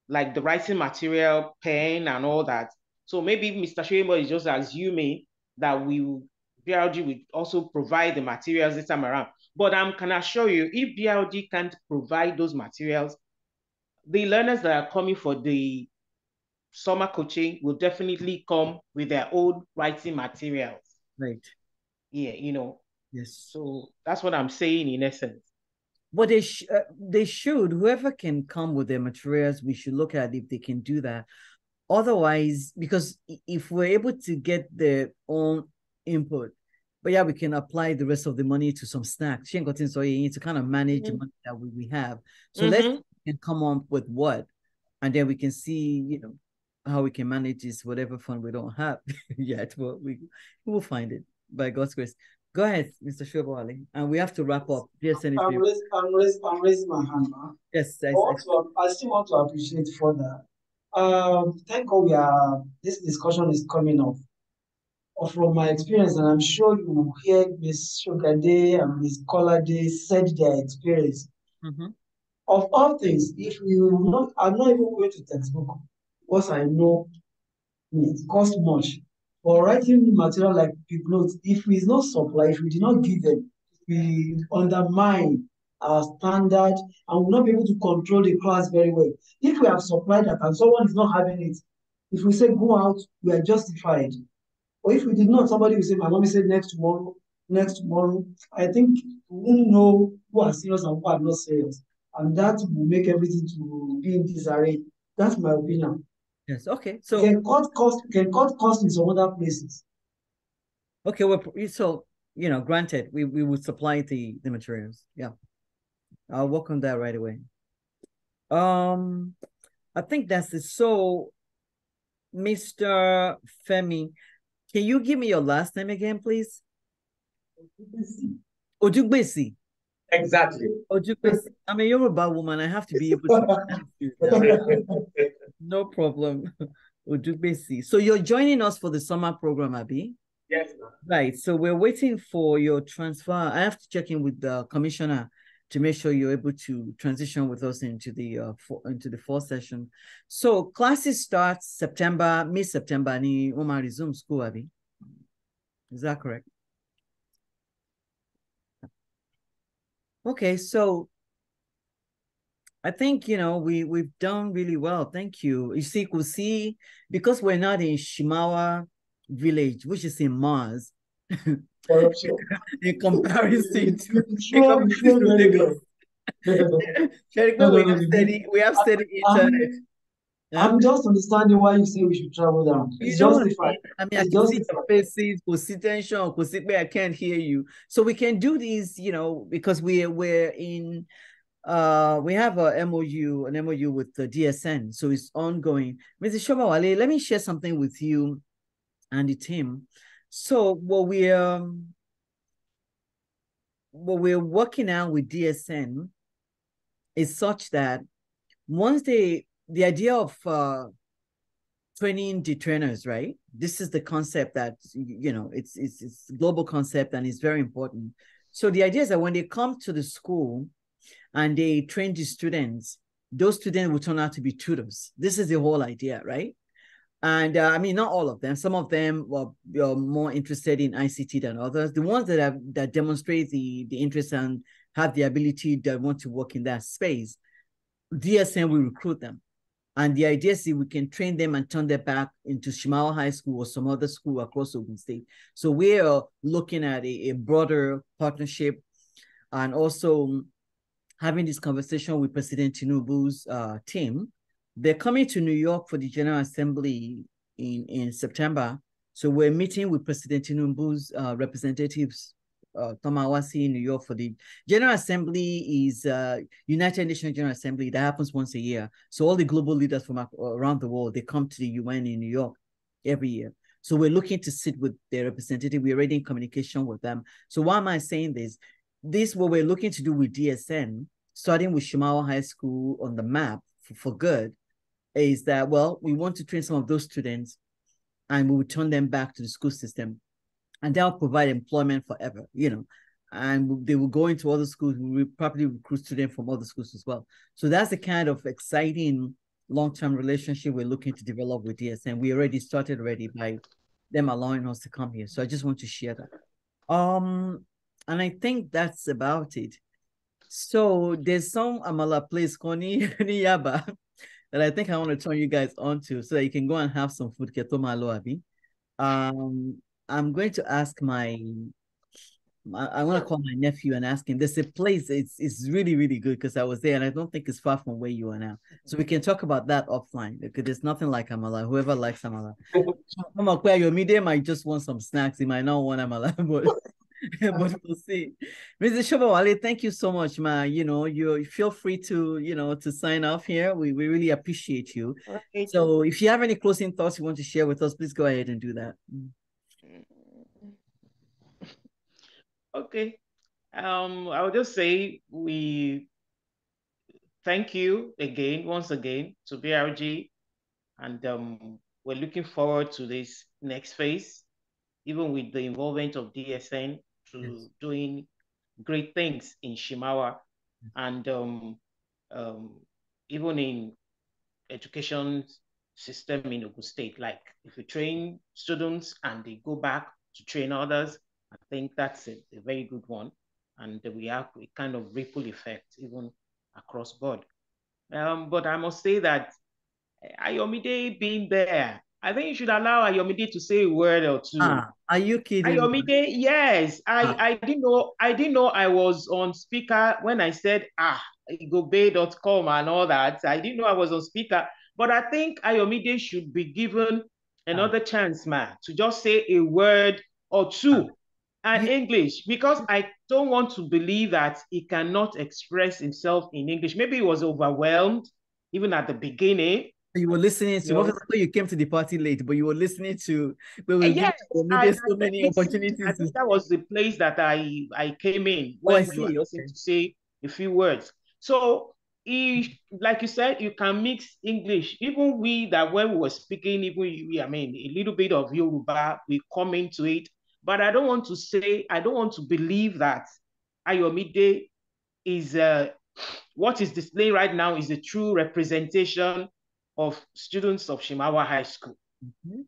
Like the writing material, pen, and all that. So maybe Mr. Shoyebo is just assuming that BRG will also provide the materials this time around. But I can assure you, if BRG can't provide those materials, the learners that are coming for the summer coaching will definitely come with their own writing materials.
Right.
Yeah, you know.
Yes.
So that's what I'm saying in essence.
But they should, whoever can come with their materials, we should look at if they can do that. Otherwise, because if we're able to get their own input, but yeah, we can apply the rest of the money to some snacks. So you need to kind of manage the money that we have. So let's come up with what, and then we can see, you know, how we can manage this, whatever fund we don't have yet, but we will find it by God's grace. Go ahead, Mr. Sobowale, and we have to wrap up. Yes,
I'm raising my hand now.
Yes,
I still want to appreciate further. Thank God this discussion is coming up. From my experience, and I'm sure you will hear Ms. Shogade and Ms. Kolade said their experience. Of all things, if we will not, I'm not even going to textbook because I know it costs much. For writing material like big notes, if we not supply, if we do not give them, we undermine our standard and will not be able to control the class very well. If we have supplied that and someone is not having it, if we say go out, we are justified. Or if we did not, somebody will say, my mommy said next tomorrow. I think we won't know who are serious and who are not serious. And that will make everything to be in disarray. That's my opinion.
Yes, okay. So
we can cut costs in some other places.
Okay, well, so you know, granted, we would supply the materials. Yeah. I'll work on that right away. I think that's it. So Mr. Femi, can you give me your last name again, please? Odugbesi.
Exactly.
I'm a Yoruba woman. I have to be able to. No problem. Ojubesi. So you're joining us for the summer program, Abi?
Yes, ma'am.
Right. So we're waiting for your transfer. I have to check in with the commissioner to make sure you're able to transition with us into the fall session. So classes start September, mid-September, ni Oma resume school, Abi. Is that correct? Okay, so I think we've done really well. Thank you. You see, we'll see, because we're not in Simawa village, which is in Mars, in comparison to Lagos. We have steady internet.
I'm just understanding why you say we should travel down. It's justified.
I mean, I can see your faces, tension, I can't hear you. So we can do these, because we're in we have an MOU with the DSN, so it's ongoing. Mr. Sobowale, let me share something with you and the team. So what we're working out with DSN is such that once the idea of training the trainers, right? This is the concept that it's global concept and it's very important. So the idea is that when they come to the school and they train the students, those students will turn out to be tutors. This is the whole idea, right? And I mean, not all of them. Some of them are more interested in ICT than others. The ones that demonstrate the interest and have the ability that want to work in that space, DSN will recruit them. And the idea is we can train them and turn them back into Simawa High School or some other school across Ogun State. So we are looking at a broader partnership and also having this conversation with President Tinubu's team. They're coming to New York for the General Assembly in September. So we're meeting with President Tinubu's representatives, Tomawasi in New York for the General Assembly is United Nations General Assembly that happens once a year. So all the global leaders from around the world, they come to the UN in New York every year. So we're looking to sit with their representative. We're already in communication with them. So why am I saying this? This what we're looking to do with DSN, starting with Simawa High School on the map for good, is that, well, we want to train some of those students and we will turn them back to the school system. And they'll provide employment forever, and they will go into other schools. We will probably recruit students from other schools as well. So that's the kind of exciting long-term relationship we're looking to develop with DSN. We already started by them allowing us to come here. So I just want to share that. And I think that's about it. So there's some Amala place, Koni Yaba, that I think I want to turn you guys on to so that you can go and have some food. I'm going to ask I want to call my nephew and ask him. There's a place, it's really, really good because I was there and I don't think it's far from where you are now. So we can talk about that offline because there's nothing like Amala. Whoever likes Amala. Your media might just want some snacks. He might not want Amala, but we'll see. Mr. Sobowale, thank you so much, ma. You feel free to, to sign off here. We really appreciate you. Right. So if you have any closing thoughts you want to share with us, please go ahead and do that.
Okay. I would just say we thank you once again to BRG, and we're looking forward to this next phase, even with the involvement of DSN to doing great things in Simawa and even in education system in Ogun State. Like if we train students and they go back to train others, I think that's a very good one. And we have a kind of ripple effect even across board. But I must say that Ayomide being there, I think you should allow Ayomide to say a word or two.
Are you kidding?
Ayomide, yes. I didn't know I was on speaker when I said igobay.com and all that. I didn't know I was on speaker. But I think Ayomide should be given another chance, man, to just say a word or two in English, because I don't want to believe that he cannot express himself in English. Maybe he was overwhelmed even at the beginning,
You were listening to, obviously you came to the party late, but you were listening to where we
Yes,
needed so many opportunities.
I think that was the place that I came in
Oh, I
when you
see.
asked me to say a few words. So like you said, you can mix English. Even we that when we were speaking, even we, I mean, a little bit of Yoruba, we come into it. But I don't want to believe that Ayomide is what is displaying right now is a true representation of students of Simawa High School.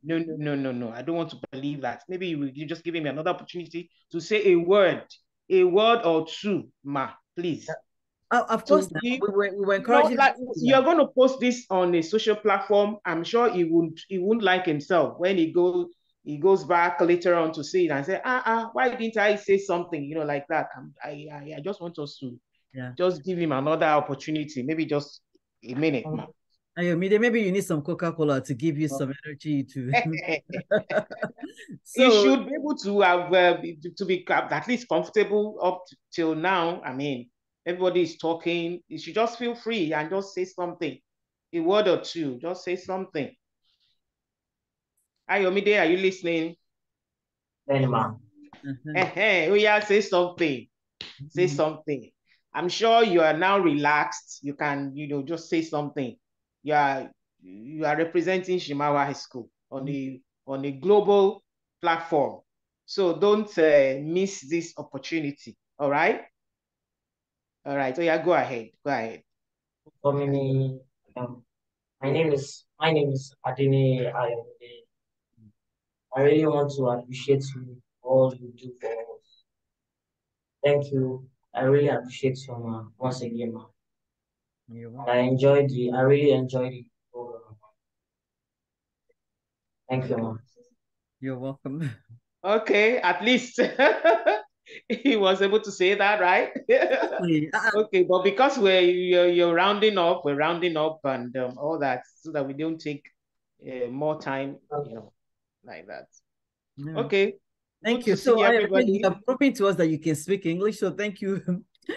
No. I don't want to believe that. Maybe you just give me another opportunity to say a word or two, ma, please.
Of course, we were encouraging.
Like, you're going to post this on a social platform. I'm sure he wouldn't like himself when he goes back later on to see it and say, why didn't I say something, like that? I just want us to just give him another opportunity, maybe just a minute.
Maybe you need some Coca-Cola to give you some energy to.
So you should be able to have to be at least comfortable up till now. I mean, everybody is talking. You should just feel free and just say something, a word or two. Just say something. Ayomide, are you listening?
Ma'am.
Oh yeah, say something. Say something. I'm sure you are now relaxed. You can, just say something. You are representing Simawa High School on a global platform. So don't miss this opportunity. All right. All right. So yeah, go ahead.
For me, my name is Adine Ayomide. I really want to appreciate you for all you do for us. Thank you. I really appreciate you, man. Once again, man. I really enjoyed the program. Thank you, man.
You're welcome.
Okay, at least he was able to say that, right? Okay, but because you're rounding up, we're rounding up and all that, so that we don't take more time, like that. Okay.
Thank you. So everybody, you're proving to us that you can speak English. So thank you.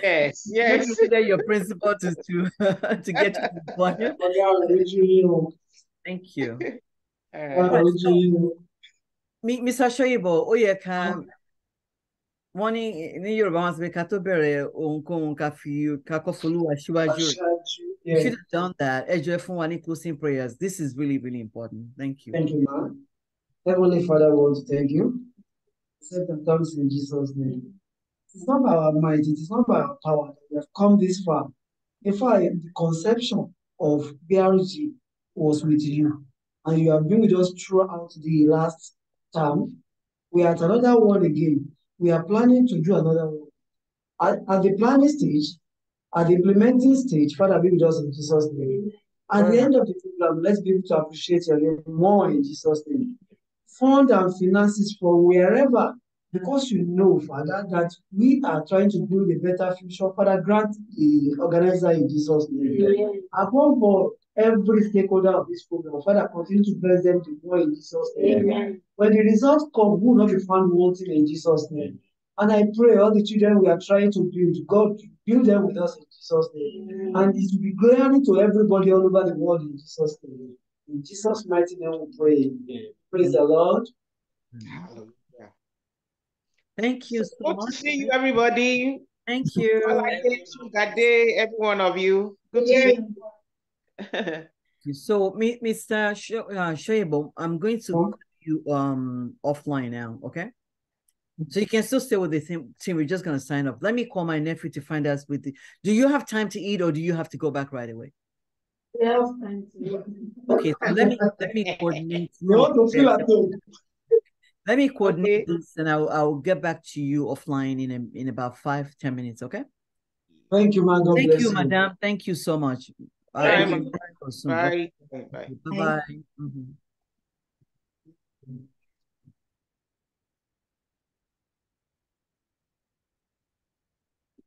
Yes.
Maybe you get your principal to get you to plan. Thank you. Mr. Shoyebo, ó yẹ ká wọ́n ní Yorùbá wọn sọ pé ká tó bẹ̀rẹ̀ ohunkóhun ká kọ́ folúwa síwájú rẹ̀. You should have done that. Ẹ jọ̀ọ́ ẹ fún wa ní closing prayers. This is really, really important. Thank you.
Thank you, man. Heavenly Father, we want to thank you. Accept and thanks in Jesus' name. It's not by our might, it is not by our power that we have come this far. In fact, the conception of BRG was with you, and you have been with us throughout the last term. We are at another one again. We are planning to do another one. At the planning stage, at the implementing stage, Father, be with us in Jesus' name. At the end of the program, let's be able to appreciate your name more in Jesus' name. Fund and finances for wherever, because you know, Father, that we are trying to build a better future. Father, grant the organizer in Jesus' name. Above all, every stakeholder of this program, Father, continue to bless them to grow in Jesus' name. When the results come, we will not be found wanting in Jesus' name. And I pray all the children we are trying to build, God, build them with us in Jesus' name. And it will be glaring to everybody all over the world in Jesus' name. In Jesus' mighty name we pray. Praise the Lord.
Hallelujah.
Thank you so much.
Good to see you, everybody.
Thank you.
That day, every one of you. Good to see
you. So, Mr. Shoyebo, I'm going to call you offline now, okay? So you can still stay with the team. We're just going to sign up. Let me call my nephew to find us with the... Do you have time to eat or do you have to go back right away?
We have time to eat.
Okay, so let me coordinate.
You want to feel at home.
Let me coordinate this and I'll get back to you offline in about 5-10 minutes, okay?
Thank you, man. God bless you.
Thank you, madam. Thank you so much.
Bye. Bye.
Bye-bye. Mm-hmm.